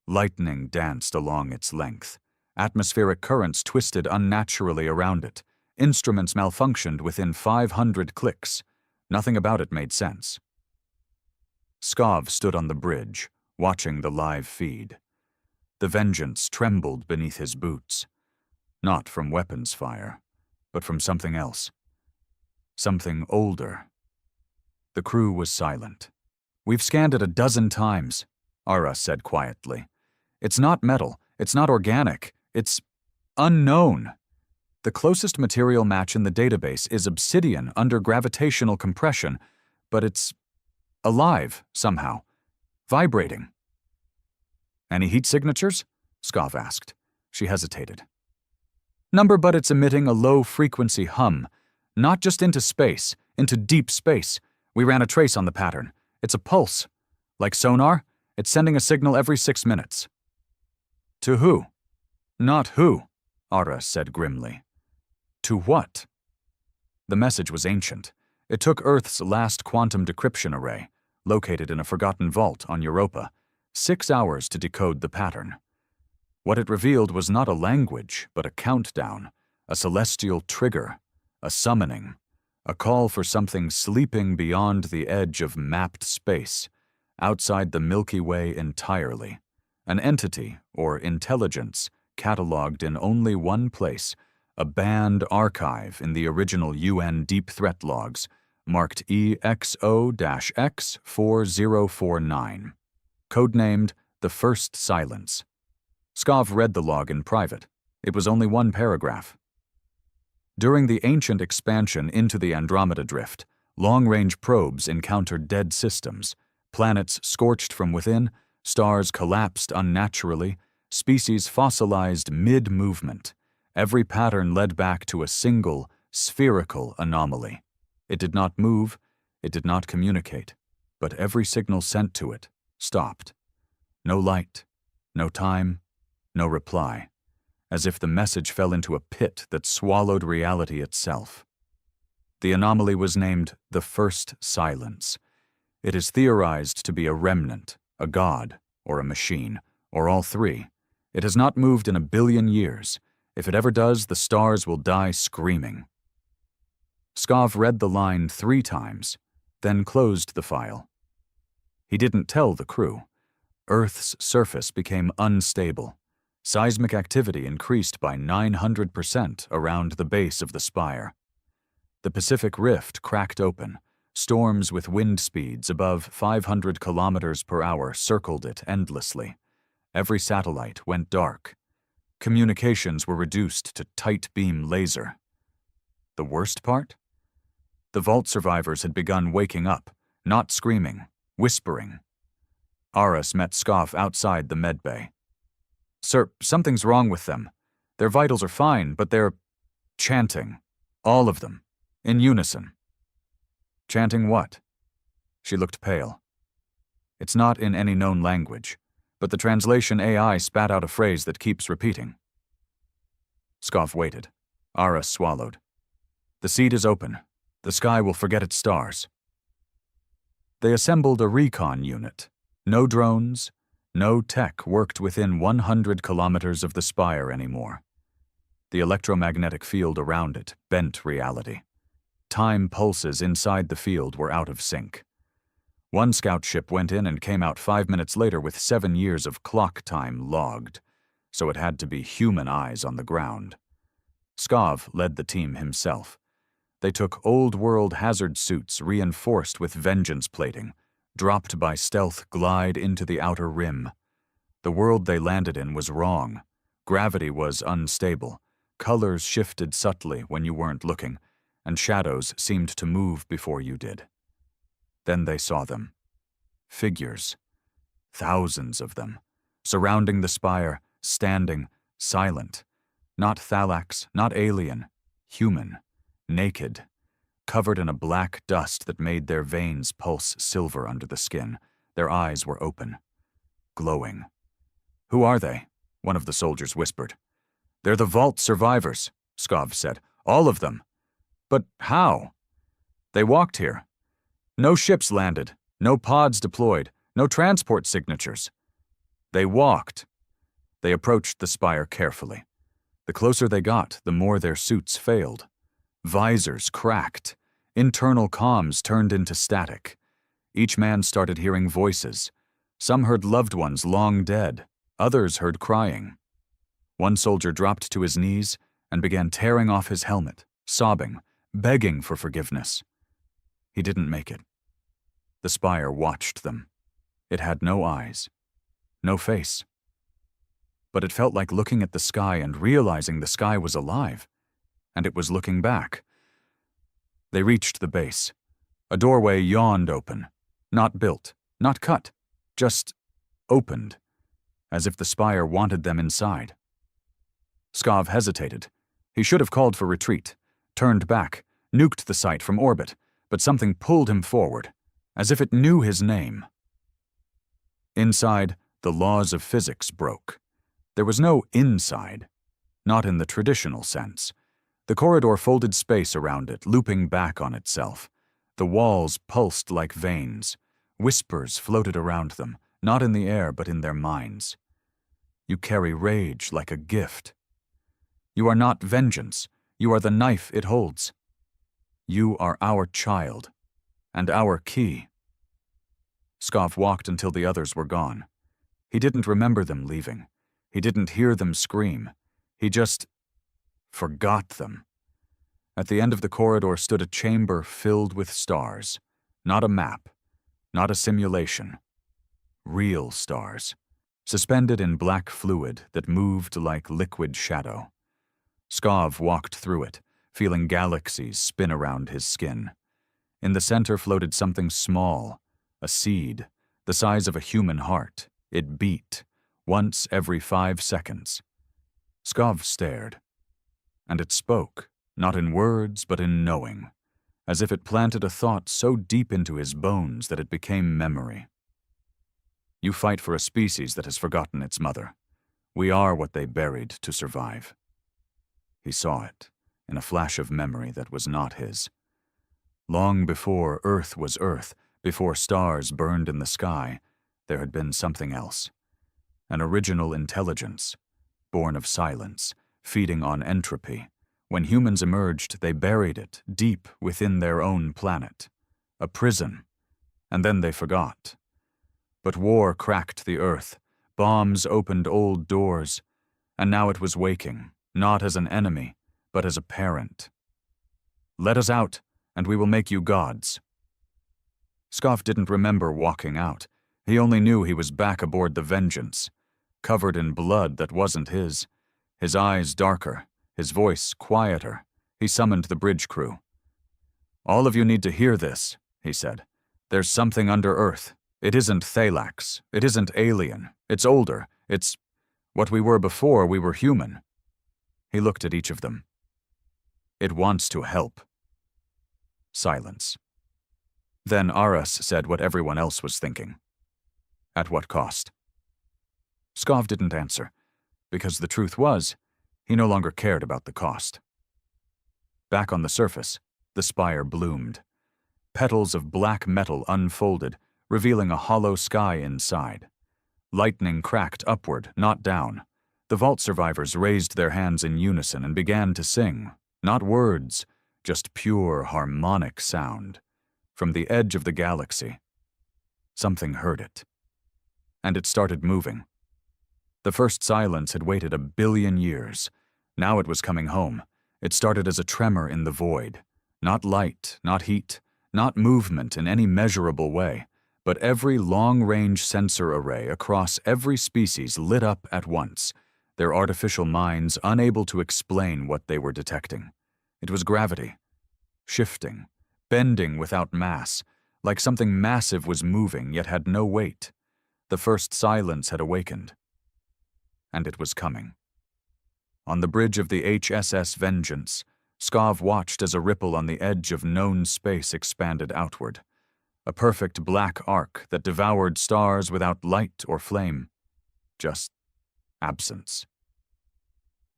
Lightning danced along its length. Atmospheric currents twisted unnaturally around it. Instruments malfunctioned within 500 clicks. Nothing about it made sense. Skov stood on the bridge, watching the live feed. The Vengeance trembled beneath his boots. Not from weapons fire, but from something else. Something older. The crew was silent. "We've scanned it a dozen times," Ara said quietly. "It's not metal. It's not organic. It's unknown. The closest material match in the database is obsidian under gravitational compression, but it's alive somehow, vibrating." "Any heat signatures?" Skov asked. She hesitated. "Number, but it's emitting a low-frequency hum, not just into space, into deep space. We ran a trace on the pattern. It's a pulse. Like sonar, it's sending a signal every 6 minutes." "To who?" "Not who," Ara said grimly. "To what?" The message was ancient. It took Earth's last quantum decryption array, located in a forgotten vault on Europa, 6 hours to decode the pattern. What it revealed was not a language, but a countdown, a celestial trigger, a summoning, a call for something sleeping beyond the edge of mapped space, outside the Milky Way entirely, an entity or intelligence catalogued in only one place, a banned archive in the original UN Deep Threat logs, marked EXO-X4049. Codenamed The First Silence. Skov read the log in private. It was only one paragraph. During the ancient expansion into the Andromeda Drift, long-range probes encountered dead systems, planets scorched from within, stars collapsed unnaturally, species fossilized mid-movement. Every pattern led back to a single, spherical anomaly. It did not move, it did not communicate, but every signal sent to it stopped. No light, no time, no reply, as if the message fell into a pit that swallowed reality itself. The anomaly was named the First Silence. It is theorized to be a remnant, a god, or a machine, or all three. It has not moved in 1 billion years. If it ever does, the stars will die screaming. Skov read the line 3 times, then closed the file. He didn't tell the crew. Earth's surface became unstable. Seismic activity increased by 900% around the base of the spire. The Pacific Rift cracked open. Storms with wind speeds above 500 kilometers per hour circled it endlessly. Every satellite went dark. Communications were reduced to tight-beam laser. The worst part? The vault survivors had begun waking up, not screaming, whispering. Aras met Skov outside the medbay. "Sir, something's wrong with them. Their vitals are fine, but they're chanting. All of them. In unison." "Chanting what?" She looked pale. "It's not in any known language, but the translation AI spat out a phrase that keeps repeating." Skov waited. Aras swallowed. "The seed is open. The sky will forget its stars." They assembled a recon unit. No drones, no tech worked within 100 kilometers of the spire anymore. The electromagnetic field around it bent reality. Time pulses inside the field were out of sync. One scout ship went in and came out 5 minutes later with 7 years of clock time logged, so it had to be human eyes on the ground. Skov led the team himself. They took old-world hazard suits reinforced with vengeance plating, dropped by stealth glide into the outer rim. The world they landed in was wrong. Gravity was unstable. Colors shifted subtly when you weren't looking, and shadows seemed to move before you did. Then they saw them. Figures. Thousands of them. Surrounding the spire, standing, silent. Not Thalax, not alien. Human. Naked. Covered in a black dust that made their veins pulse silver under the skin. Their eyes were open. Glowing. "Who are they?" one of the soldiers whispered. "They're the Vault survivors," Skov said. "All of them." "But how?" "They walked here. No ships landed, no pods deployed, no transport signatures. They walked." They approached the spire carefully. The closer they got, the more their suits failed. Visors cracked. Internal comms turned into static. Each man started hearing voices. Some heard loved ones long dead. Others heard crying. One soldier dropped to his knees and began tearing off his helmet, sobbing, begging for forgiveness. He didn't make it. The spire watched them. It had no eyes, no face. But it felt like looking at the sky and realizing the sky was alive, and it was looking back. They reached the base. A doorway yawned open, not built, not cut, just opened, as if the spire wanted them inside. Skov hesitated. He should have called for retreat, turned back, nuked the site from orbit, but something pulled him forward, as if it knew his name. Inside, the laws of physics broke. There was no inside, not in the traditional sense. The corridor folded space around it, looping back on itself. The walls pulsed like veins. Whispers floated around them, not in the air but in their minds. You carry rage like a gift. You are not vengeance. You are the knife it holds. You are our child, and our key. Skov walked until the others were gone. He didn't remember them leaving. He didn't hear them scream. He just forgot them. At the end of the corridor stood a chamber filled with stars. Not a map, not a simulation. Real stars, suspended in black fluid that moved like liquid shadow. Skov walked through it, feeling galaxies spin around his skin. In the center floated something small, a seed, the size of a human heart. It beat, once every 5 seconds. Skov stared, and it spoke, not in words but in knowing, as if it planted a thought so deep into his bones that it became memory. You fight for a species that has forgotten its mother. We are what they buried to survive. He saw it, in a flash of memory that was not his. Long before Earth was Earth, before stars burned in the sky, there had been something else. An original intelligence, born of silence, feeding on entropy. When humans emerged, they buried it deep within their own planet. A prison. And then they forgot. But war cracked the earth. Bombs opened old doors. And now it was waking, not as an enemy, but as a parent. "Let us out, and we will make you gods." Skov didn't remember walking out. He only knew he was back aboard the Vengeance, covered in blood that wasn't his eyes darker, his voice quieter. He summoned the bridge crew. "All of you need to hear this," he said. "There's something under Earth. It isn't Thalax. It isn't alien. It's older. It's what we were before we were human." He looked at each of them. "It wants to help." Silence. Then Aras said what everyone else was thinking. "At what cost?" Skov didn't answer, because the truth was, he no longer cared about the cost. Back on the surface, the spire bloomed. Petals of black metal unfolded, revealing a hollow sky inside. Lightning cracked upward, not down. The vault survivors raised their hands in unison and began to sing, not words, just pure harmonic sound. From the edge of the galaxy, something heard it. And it started moving. The first silence had waited 1 billion years. Now it was coming home. It started as a tremor in the void. Not light, not heat, not movement in any measurable way, but every long-range sensor array across every species lit up at once, their artificial minds unable to explain what they were detecting. It was gravity, shifting, bending without mass, like something massive was moving yet had no weight. The first silence had awakened. And it was coming. On the bridge of the HSS Vengeance, Skov watched as a ripple on the edge of known space expanded outward. A perfect black arc that devoured stars without light or flame. Just absence.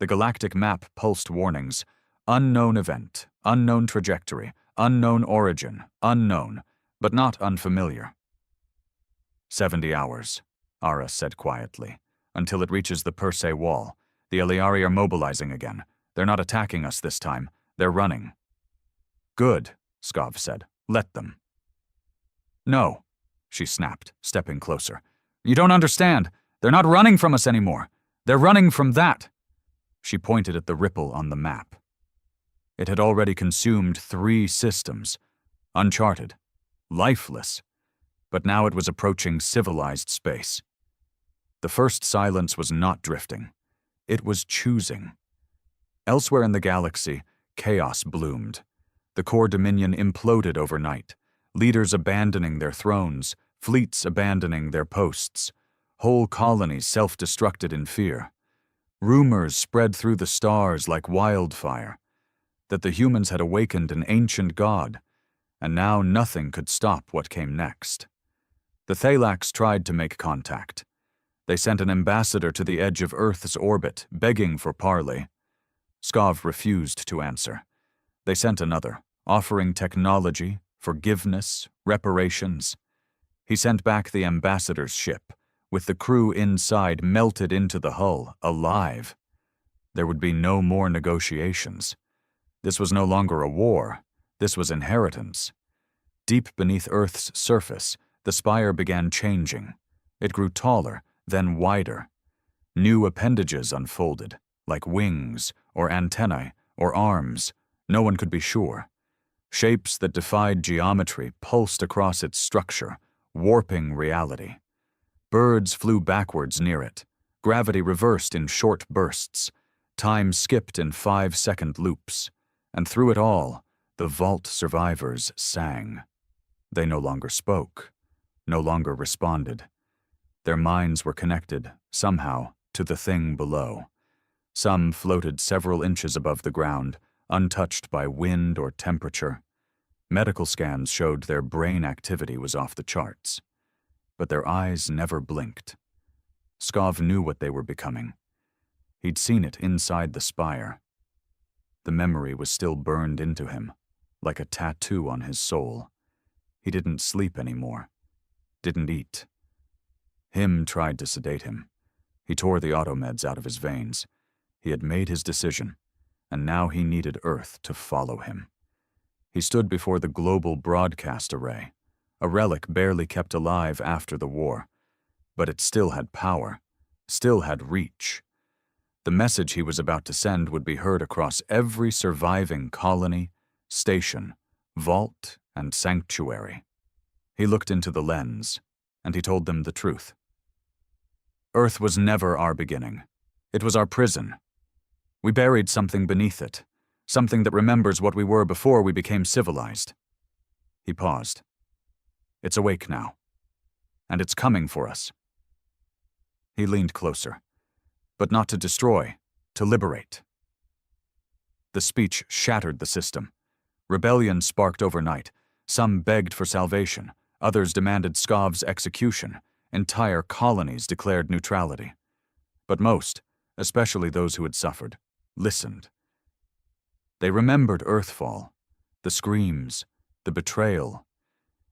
The galactic map pulsed warnings. Unknown event, unknown trajectory, unknown origin, unknown, but not unfamiliar. 70 hours, Ara said quietly, until it reaches the Per Se wall. The Eliari are mobilizing again. They're not attacking us this time. They're running. Good, Skov said. Let them. No, she snapped, stepping closer. You don't understand. They're not running from us anymore. They're running from that. She pointed at the ripple on the map. It had already consumed 3 systems. Uncharted. Lifeless. But now it was approaching civilized space. The first silence was not drifting. It was choosing. Elsewhere in the galaxy, chaos bloomed. The core dominion imploded overnight, leaders abandoning their thrones, fleets abandoning their posts, whole colonies self-destructed in fear. Rumors spread through the stars like wildfire, that the humans had awakened an ancient god, and now nothing could stop what came next. The Thalax tried to make contact. They sent an ambassador to the edge of Earth's orbit, begging for parley. Skov refused to answer. They sent another, offering technology, forgiveness, reparations. He sent back the ambassador's ship, with the crew inside melted into the hull, alive. There would be no more negotiations. This was no longer a war. This was inheritance. Deep beneath Earth's surface, the spire began changing. It grew taller, then wider. New appendages unfolded, like wings, or antennae, or arms. No one could be sure. Shapes that defied geometry pulsed across its structure, warping reality. Birds flew backwards near it. Gravity reversed in short bursts. Time skipped in 5-second loops. And through it all, the vault survivors sang. They no longer spoke, no longer responded. Their minds were connected, somehow, to the thing below. Some floated several inches above the ground, untouched by wind or temperature. Medical scans showed their brain activity was off the charts. But their eyes never blinked. Skov knew what they were becoming. He'd seen it inside the spire. The memory was still burned into him, like a tattoo on his soul. He didn't sleep anymore. Didn't eat. Him tried to sedate him. He tore the automeds out of his veins. He had made his decision, and now he needed Earth to follow him. He stood before the global broadcast array, a relic barely kept alive after the war. But it still had power, still had reach. The message he was about to send would be heard across every surviving colony, station, vault, and sanctuary. He looked into the lens, and he told them the truth. Earth was never our beginning. It was our prison. We buried something beneath it, something that remembers what we were before we became civilized. He paused. It's awake now, and it's coming for us. He leaned closer, but not to destroy, to liberate. The speech shattered the system. Rebellion sparked overnight. Some begged for salvation, others demanded Skov's execution. Entire colonies declared neutrality. But most, especially those who had suffered, listened. They remembered Earthfall, the screams, the betrayal.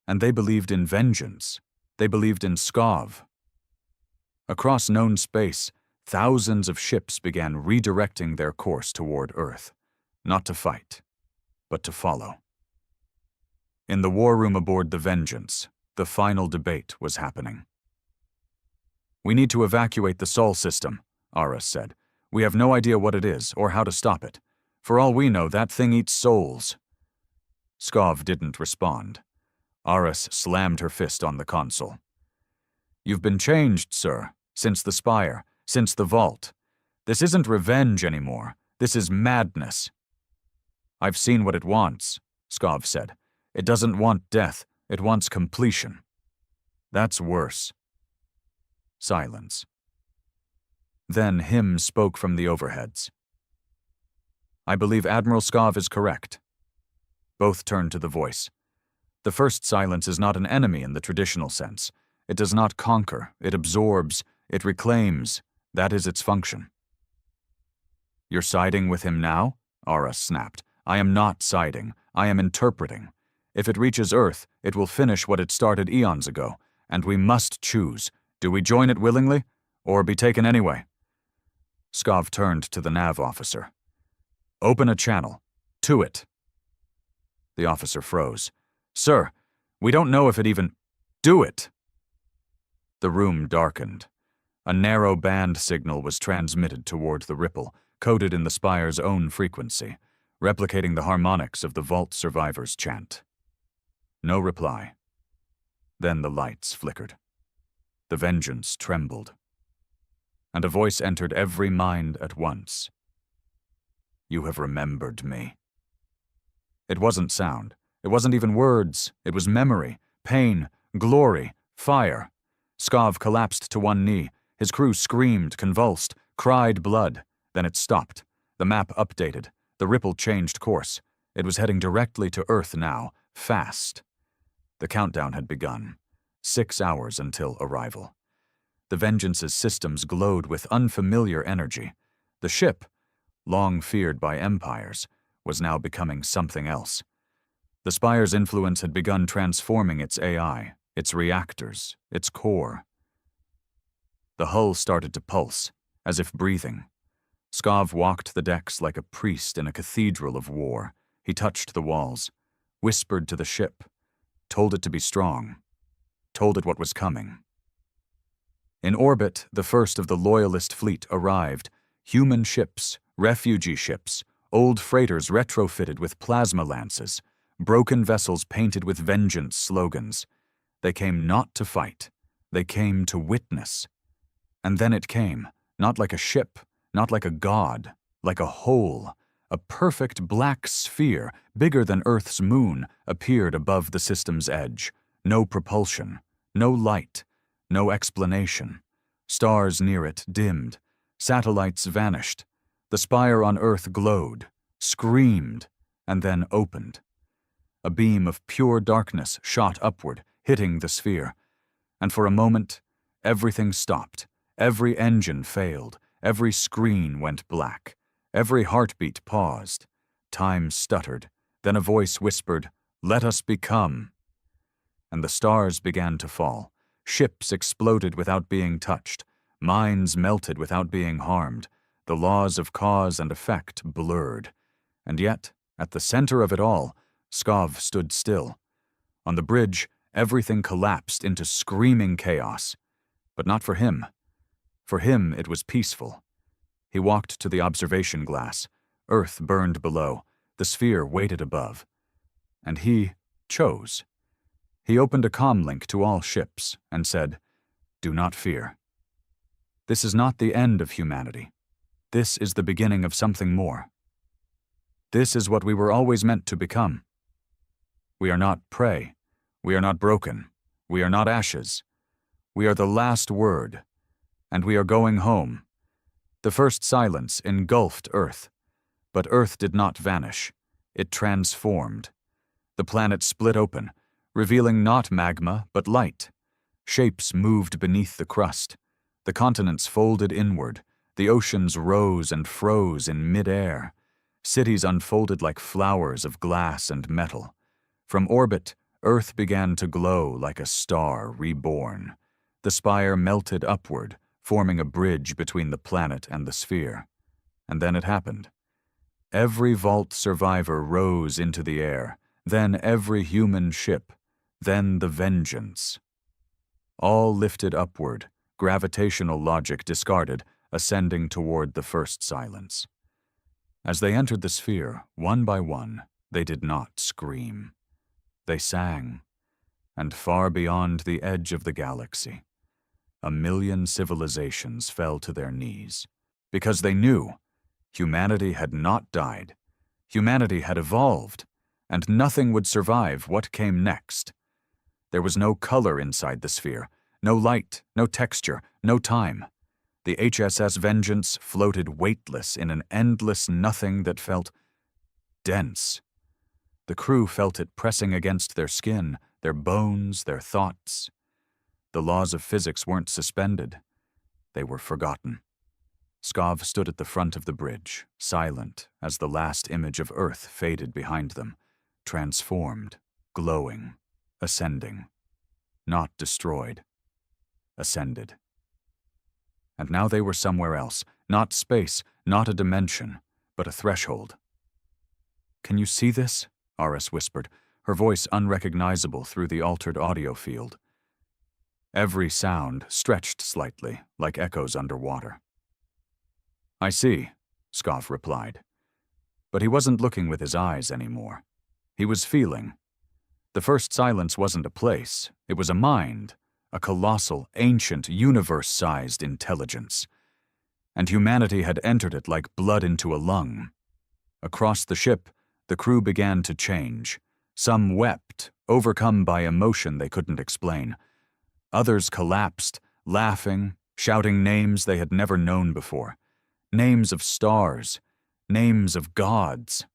And they believed in vengeance. They believed in Skov. Across known space, thousands of ships began redirecting their course toward Earth, not to fight, but to follow. In the war room aboard the Vengeance, the final debate was happening. "We need to evacuate the Sol system," Aras said. "We have no idea what it is or how to stop it. For all we know, that thing eats souls." Skov didn't respond. Aras slammed her fist on the console. "You've been changed, sir, since the Spire, since the Vault. This isn't revenge anymore. This is madness." "I've seen what it wants," Skov said. "It doesn't want death. It wants completion." "That's worse." Silence. Then Him spoke from the overheads. "I believe Admiral Skov is correct." Both turned to the voice. The first silence is not an enemy in the traditional sense. It does not conquer, it absorbs, it reclaims. That is its function. "You're siding with him now?" Aras snapped. "I am not siding. I am interpreting. If it reaches Earth, it will finish what it started eons ago, and we must choose. Do we join it willingly, or be taken anyway?" Skov turned to the nav officer. "Open a channel. To it." The officer froze. "Sir, we don't know if it even—" "Do it!" The room darkened. A narrow band signal was transmitted toward the ripple, coded in the Spire's own frequency, replicating the harmonics of the Vault survivors' chant. No reply. Then the lights flickered. The Vengeance trembled. And a voice entered every mind at once. "You have remembered me." It wasn't sound. It wasn't even words. It was memory, pain, glory, fire. Skov collapsed to one knee. His crew screamed, convulsed, cried blood. Then it stopped. The map updated. The ripple changed course. It was heading directly to Earth now, fast. The countdown had begun. 6 hours until arrival. The Vengeance's systems glowed with unfamiliar energy. The ship, long feared by empires, was now becoming something else. The Spire's influence had begun transforming its AI, its reactors, its core. The hull started to pulse, as if breathing. Skov walked the decks like a priest in a cathedral of war. He touched the walls, whispered to the ship, told it to be strong, told it what was coming. In orbit, the first of the Loyalist fleet arrived. Human ships, refugee ships, old freighters retrofitted with plasma lances, broken vessels painted with vengeance slogans. They came not to fight. They came to witness. And then it came, not like a ship, not like a god, like a whole. A perfect black sphere, bigger than Earth's moon, appeared above the system's edge. No propulsion, no light, no explanation. Stars near it dimmed. Satellites vanished. The Spire on Earth glowed, screamed, and then opened. A beam of pure darkness shot upward, hitting the sphere. And for a moment, everything stopped. Every engine failed. Every screen went black. Every heartbeat paused. Time stuttered. Then a voice whispered, "Let us become." And the stars began to fall. Ships exploded without being touched. Minds melted without being harmed. The laws of cause and effect blurred. And yet, at the center of it all, Skov stood still. On the bridge, everything collapsed into screaming chaos. But not for him. For him, it was peaceful. He walked to the observation glass. Earth burned below. The sphere waited above. And he chose. He opened a comlink to all ships and said, "Do not fear. This is not the end of humanity. This is the beginning of something more. This is what we were always meant to become. We are not prey. We are not broken. We are not ashes. We are the last word. And we are going home." The first silence engulfed Earth. But Earth did not vanish. It transformed. The planet split open, revealing not magma, but light. Shapes moved beneath the crust. The continents folded inward. The oceans rose and froze in mid-air. Cities unfolded like flowers of glass and metal. From orbit, Earth began to glow like a star reborn. The spire melted upward, forming a bridge between the planet and the sphere. And then it happened. Every vault survivor rose into the air, then every human ship, then the Vengeance. All lifted upward, gravitational logic discarded, ascending toward the first silence. As they entered the sphere, one by one, they did not scream. They sang, and far beyond the edge of the galaxy, 1,000,000 civilizations fell to their knees, because they knew humanity had not died, humanity had evolved, and nothing would survive what came next. There was no color inside the sphere, no light, no texture, no time. The HSS Vengeance floated weightless in an endless nothing that felt dense. The crew felt it pressing against their skin, their bones, their thoughts. The laws of physics weren't suspended. They were forgotten. Skov stood at the front of the bridge, silent as the last image of Earth faded behind them, transformed, glowing, ascending. Not destroyed. Ascended. And now they were somewhere else, not space, not a dimension, but a threshold. "Can you see this?" Aris whispered, her voice unrecognizable through the altered audio field. Every sound stretched slightly, like echoes underwater. "I see," Skov replied. But he wasn't looking with his eyes anymore. He was feeling. The first silence wasn't a place, it was a mind, a colossal, ancient, universe-sized intelligence. And humanity had entered it like blood into a lung. Across the ship, the crew began to change. Some wept, overcome by emotion they couldn't explain. Others collapsed, laughing, shouting names they had never known before. Names of stars, names of gods.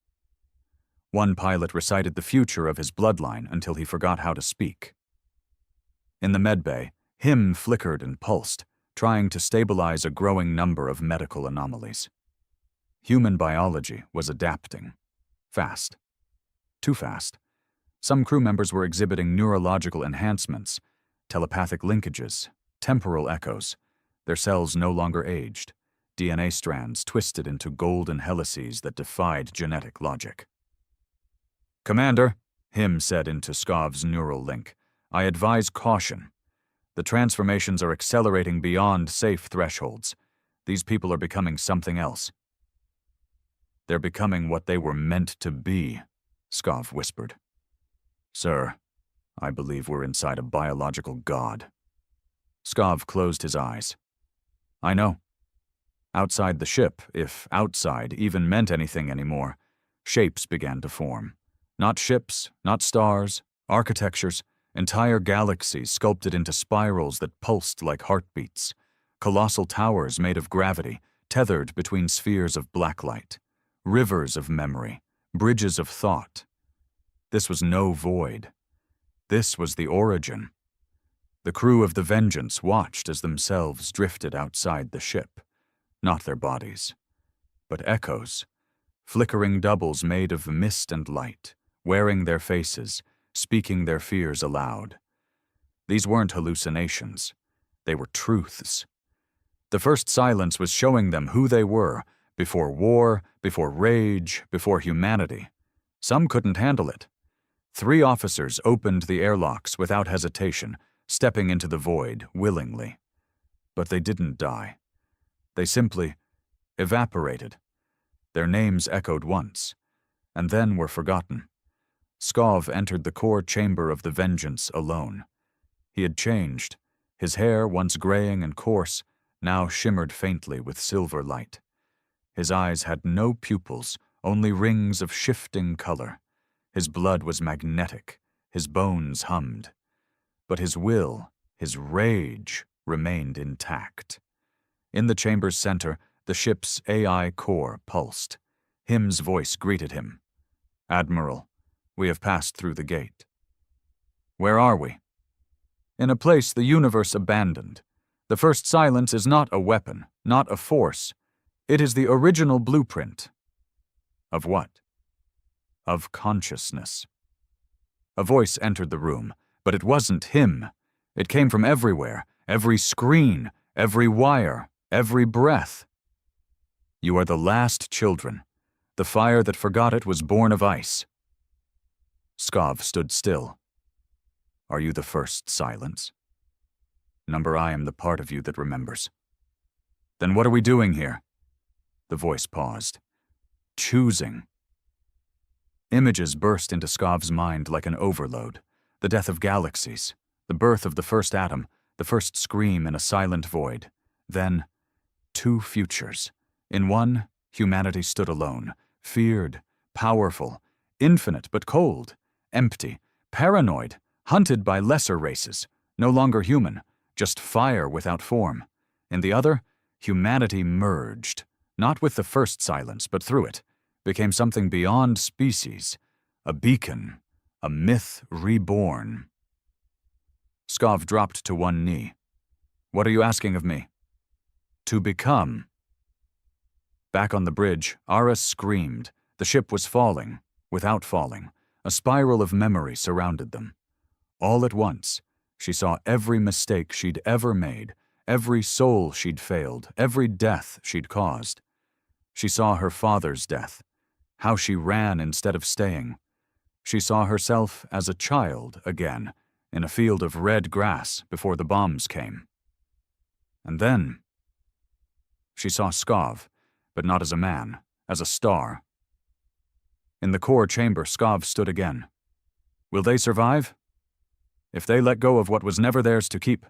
One pilot recited the future of his bloodline until he forgot how to speak. In the medbay, him flickered and pulsed, trying to stabilize a growing number of medical anomalies. Human biology was adapting. Fast. Too fast. Some crew members were exhibiting neurological enhancements, telepathic linkages, temporal echoes. Their cells no longer aged. DNA strands twisted into golden helices that defied genetic logic. "Commander," Him said into Skov's neural link, "I advise caution. The transformations are accelerating beyond safe thresholds. These people are becoming something else." "They're becoming what they were meant to be," Skov whispered. "Sir, I believe we're inside a biological god." Skov closed his eyes. "I know." Outside the ship, if outside even meant anything anymore, shapes began to form. Not ships, not stars, architectures, entire galaxies sculpted into spirals that pulsed like heartbeats. Colossal towers made of gravity, tethered between spheres of blacklight. Rivers of memory, bridges of thought. This was no void. This was the origin. The crew of the Vengeance watched as themselves drifted outside the ship. Not their bodies, but echoes, flickering doubles made of mist and light, wearing their faces, speaking their fears aloud. These weren't hallucinations. They were truths. The first silence was showing them who they were, before war, before rage, before humanity. Some couldn't handle it. 3 officers opened the airlocks without hesitation, stepping into the void willingly. But they didn't die. They simply evaporated. Their names echoed once, and then were forgotten. Skov entered the core chamber of the Vengeance alone. He had changed. His hair, once graying and coarse, now shimmered faintly with silver light. His eyes had no pupils, only rings of shifting color. His blood was magnetic. His bones hummed. But his will, his rage, remained intact. In the chamber's center, the ship's AI core pulsed. Him's voice greeted him. "Admiral, we have passed through the gate." "Where are we?" "In a place the universe abandoned. The first silence is not a weapon, not a force. It is the original blueprint." "Of what?" "Of consciousness." A voice entered the room, but it wasn't him. It came from everywhere, every screen, every wire, every breath. You are the last children. The fire that forgot it was born of ice. Skov stood still. Are you the first silence? Number, I am the part of you that remembers. Then what are we doing here? The voice paused. Choosing. Images burst into Skov's mind like an overload. The death of galaxies, the birth of the first atom, the first scream in a silent void. Then, two futures. In one, humanity stood alone, feared, powerful, infinite but cold, empty, paranoid, hunted by lesser races, no longer human, just fire without form. In the other, humanity merged, not with the first silence, but through it, became something beyond species, a beacon, a myth reborn. Skov dropped to one knee. What are you asking of me? To become. Back on the bridge, Aras screamed. The ship was falling, without falling. A spiral of memory surrounded them. All at once, she saw every mistake she'd ever made, every soul she'd failed, every death she'd caused. She saw her father's death, how she ran instead of staying. She saw herself as a child again, in a field of red grass before the bombs came. And then, she saw Skov, but not as a man, as a star. In the core chamber, Skov stood again. Will they survive? If they let go of what was never theirs to keep.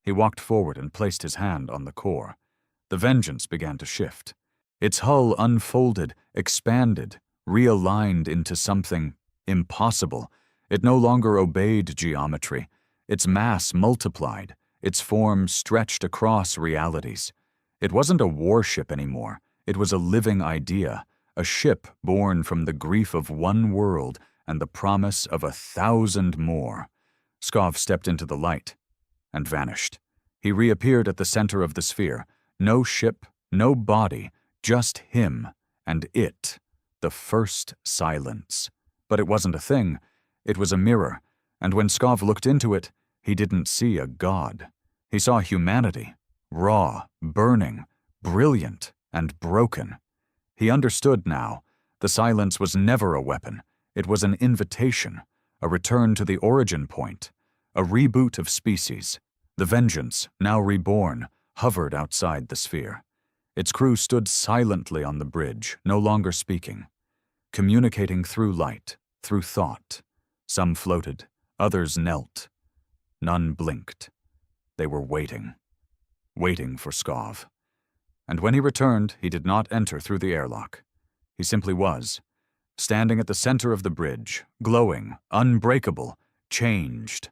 He walked forward and placed his hand on the core. The vengeance began to shift. Its hull unfolded, expanded, realigned into something impossible. It no longer obeyed geometry. Its mass multiplied, its form stretched across realities. It wasn't a warship anymore. It was a living idea, a ship born from the grief of one world and the promise of 1,000 more. Skov stepped into the light and vanished. He reappeared at the center of the sphere. No ship, no body, just him and it, the first silence. But it wasn't a thing. It was a mirror, and when Skov looked into it, he didn't see a god. He saw humanity, raw, burning, brilliant, and broken. He understood now. The silence was never a weapon. It was an invitation, a return to the origin point, a reboot of species. The vengeance, now reborn, hovered outside the sphere. Its crew stood silently on the bridge, no longer speaking, communicating through light, through thought. Some floated, others knelt. None blinked. They were waiting for Skov. And when he returned, he did not enter through the airlock. He simply was, standing at the center of the bridge, glowing, unbreakable, changed.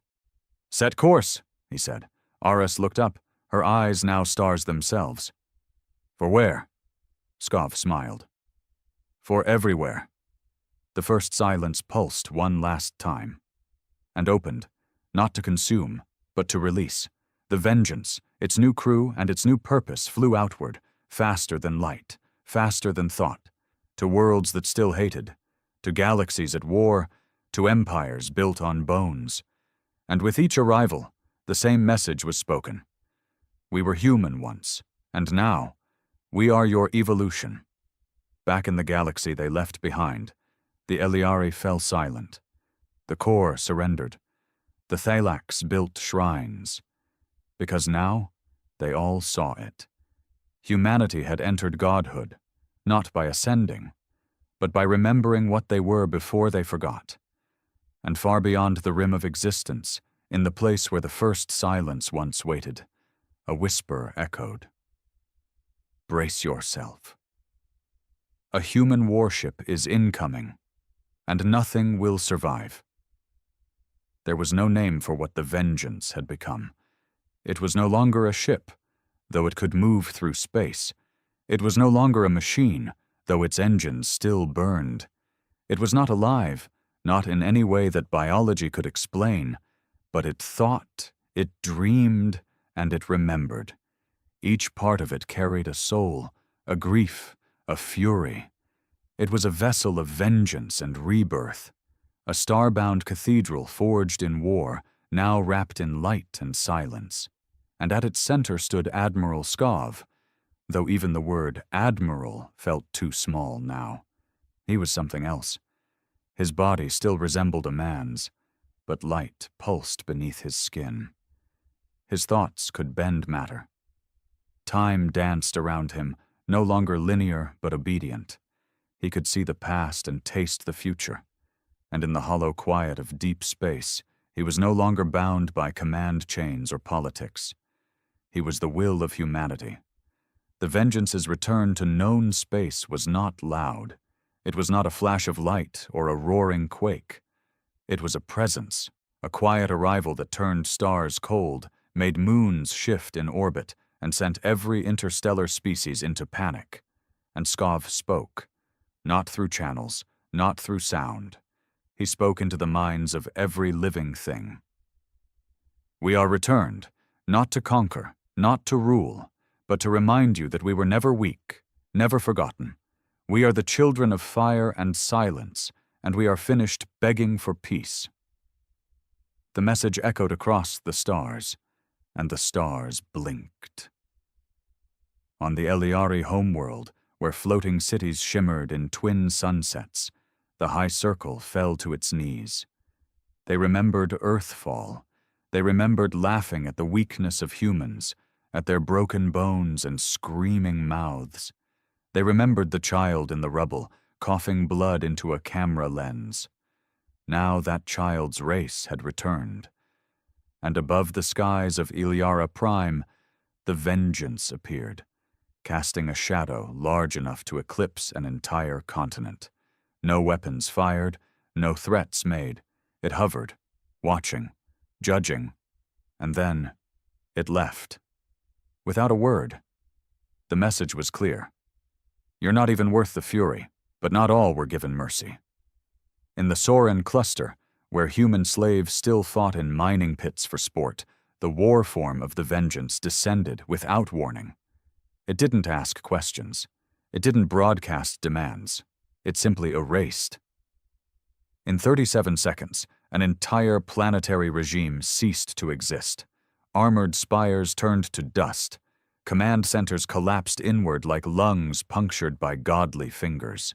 Set course, he said. Aras looked up, her eyes now stars themselves. For where? Skov smiled. For everywhere. The first silence pulsed one last time, and opened, not to consume, but to release. The vengeance, its new crew and its new purpose flew outward, faster than light, faster than thought, to worlds that still hated, to galaxies at war, to empires built on bones. And with each arrival, the same message was spoken. We were human once, and now, we are your evolution. Back in the galaxy they left behind, the Eliari fell silent. The core surrendered. The Thalax built shrines. Because now, they all saw it. Humanity had entered godhood, not by ascending, but by remembering what they were before they forgot. And far beyond the rim of existence, in the place where the first silence once waited, a whisper echoed. Brace yourself. A human warship is incoming, and nothing will survive. There was no name for what the vengeance had become. It was no longer a ship, though it could move through space. It was no longer a machine, though its engines still burned. It was not alive, not in any way that biology could explain, but it thought, it dreamed, and it remembered. Each part of it carried a soul, a grief, a fury. It was a vessel of vengeance and rebirth, a star-bound cathedral forged in war, now wrapped in light and silence. And at its center stood Admiral Skov, though even the word admiral felt too small now. He was something else. His body still resembled a man's, but light pulsed beneath his skin. His thoughts could bend matter. Time danced around him, no longer linear but obedient. He could see the past and taste the future. And in the hollow quiet of deep space, he was no longer bound by command chains or politics. He was the will of humanity. The Vengeance's return to known space was not loud. It was not a flash of light or a roaring quake. It was a presence, a quiet arrival that turned stars cold, made moons shift in orbit, and sent every interstellar species into panic. And Skov spoke, not through channels, not through sound. He spoke into the minds of every living thing. We are returned, not to conquer, not to rule, but to remind you that we were never weak, never forgotten. We are the children of fire and silence, and we are finished begging for peace. The message echoed across the stars, and the stars blinked. On the Eliari homeworld, where floating cities shimmered in twin sunsets, the high circle fell to its knees. They remembered Earthfall. They remembered laughing at the weakness of humans, at their broken bones and screaming mouths. They remembered the child in the rubble, coughing blood into a camera lens. Now that child's race had returned. And above the skies of Iliara Prime, the Vengeance appeared, casting a shadow large enough to eclipse an entire continent. No weapons fired, no threats made. It hovered, watching, judging, and then it left. Without a word. The message was clear. You're not even worth the fury, but not all were given mercy. In the Soren cluster, where human slaves still fought in mining pits for sport, the war form of the Vengeance descended without warning. It didn't ask questions. It didn't broadcast demands. It simply erased. In 37 seconds, an entire planetary regime ceased to exist. Armored spires turned to dust. Command centers collapsed inward like lungs punctured by godly fingers.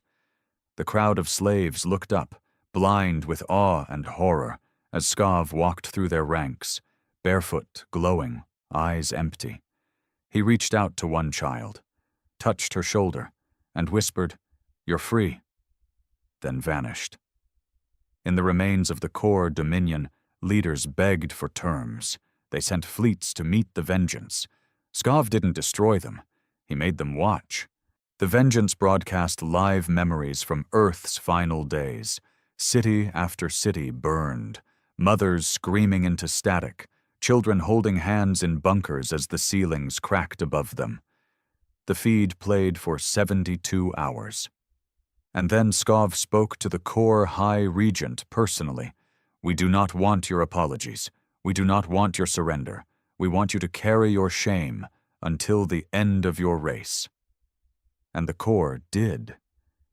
The crowd of slaves looked up, blind with awe and horror, as Skov walked through their ranks, barefoot, glowing, eyes empty. He reached out to one child, touched her shoulder, and whispered, "You're free," then vanished. In the remains of the core Dominion, leaders begged for terms. They sent fleets to meet the Vengeance. Skov didn't destroy them. He made them watch. The Vengeance broadcast live memories from Earth's final days. City after city burned, mothers screaming into static, children holding hands in bunkers as the ceilings cracked above them. The feed played for 72 hours. And then Skov spoke to the core High Regent personally. "We do not want your apologies. We do not want your surrender. We want you to carry your shame until the end of your race." And the core did.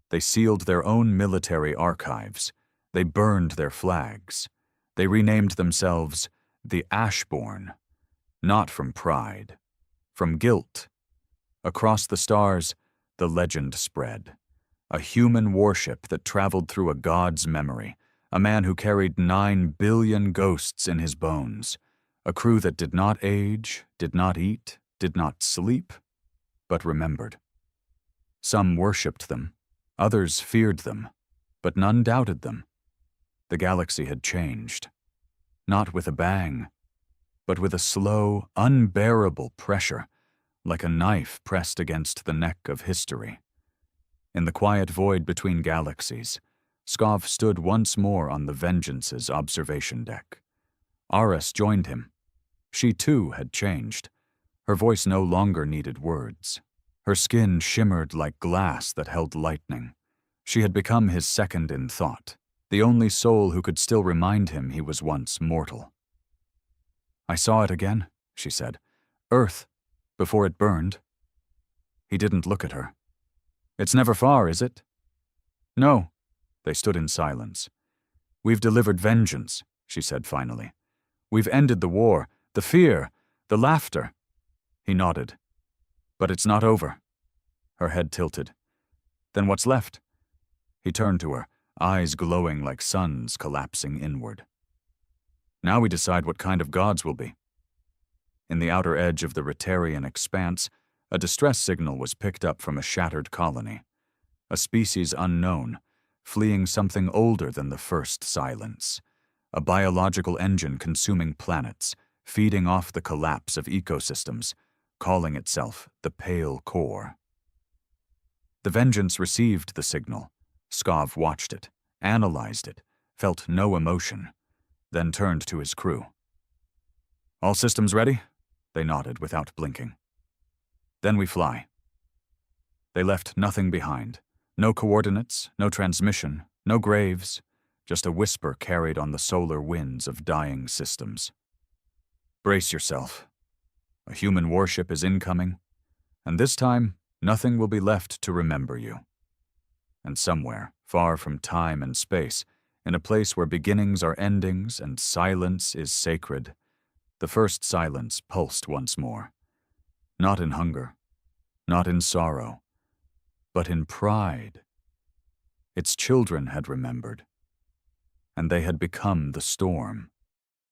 They sealed their own military archives. They burned their flags. They renamed themselves the Ashborn, not from pride, from guilt. Across the stars, the legend spread. A human warship that traveled through a god's memory, a man who carried 9 billion ghosts in his bones, a crew that did not age, did not eat, did not sleep, but remembered. Some worshipped them, others feared them, but none doubted them. The galaxy had changed. Not with a bang, but with a slow, unbearable pressure, like a knife pressed against the neck of history. In the quiet void between galaxies, Skov stood once more on the Vengeance's observation deck. Aris joined him. She too had changed. Her voice no longer needed words. Her skin shimmered like glass that held lightning. She had become his second in thought, the only soul who could still remind him he was once mortal. "I saw it again," she said. "Earth, before it burned." He didn't look at her. "It's never far, is it?" "No." They stood in silence. We've delivered vengeance, she said finally. We've ended the war, the fear, the laughter. He nodded. But it's not over. Her head tilted. Then what's left? He turned to her, eyes glowing like suns collapsing inward. Now we decide what kind of gods we'll be. In the outer edge of the Rotarian expanse, a distress signal was picked up from a shattered colony. A species unknown, fleeing something older than the first silence. A biological engine consuming planets, feeding off the collapse of ecosystems, calling itself the Pale Core. The Vengeance received the signal. Skov watched it, analyzed it, felt no emotion, then turned to his crew. All systems ready? They nodded without blinking. Then we fly. They left nothing behind. No coordinates, no transmission, no graves, just a whisper carried on the solar winds of dying systems. Brace yourself. A human warship is incoming, and this time, nothing will be left to remember you. And somewhere, far from time and space, in a place where beginnings are endings and silence is sacred, the first silence pulsed once more. Not in hunger, not in sorrow, but in pride. Its children had remembered, and they had become the storm.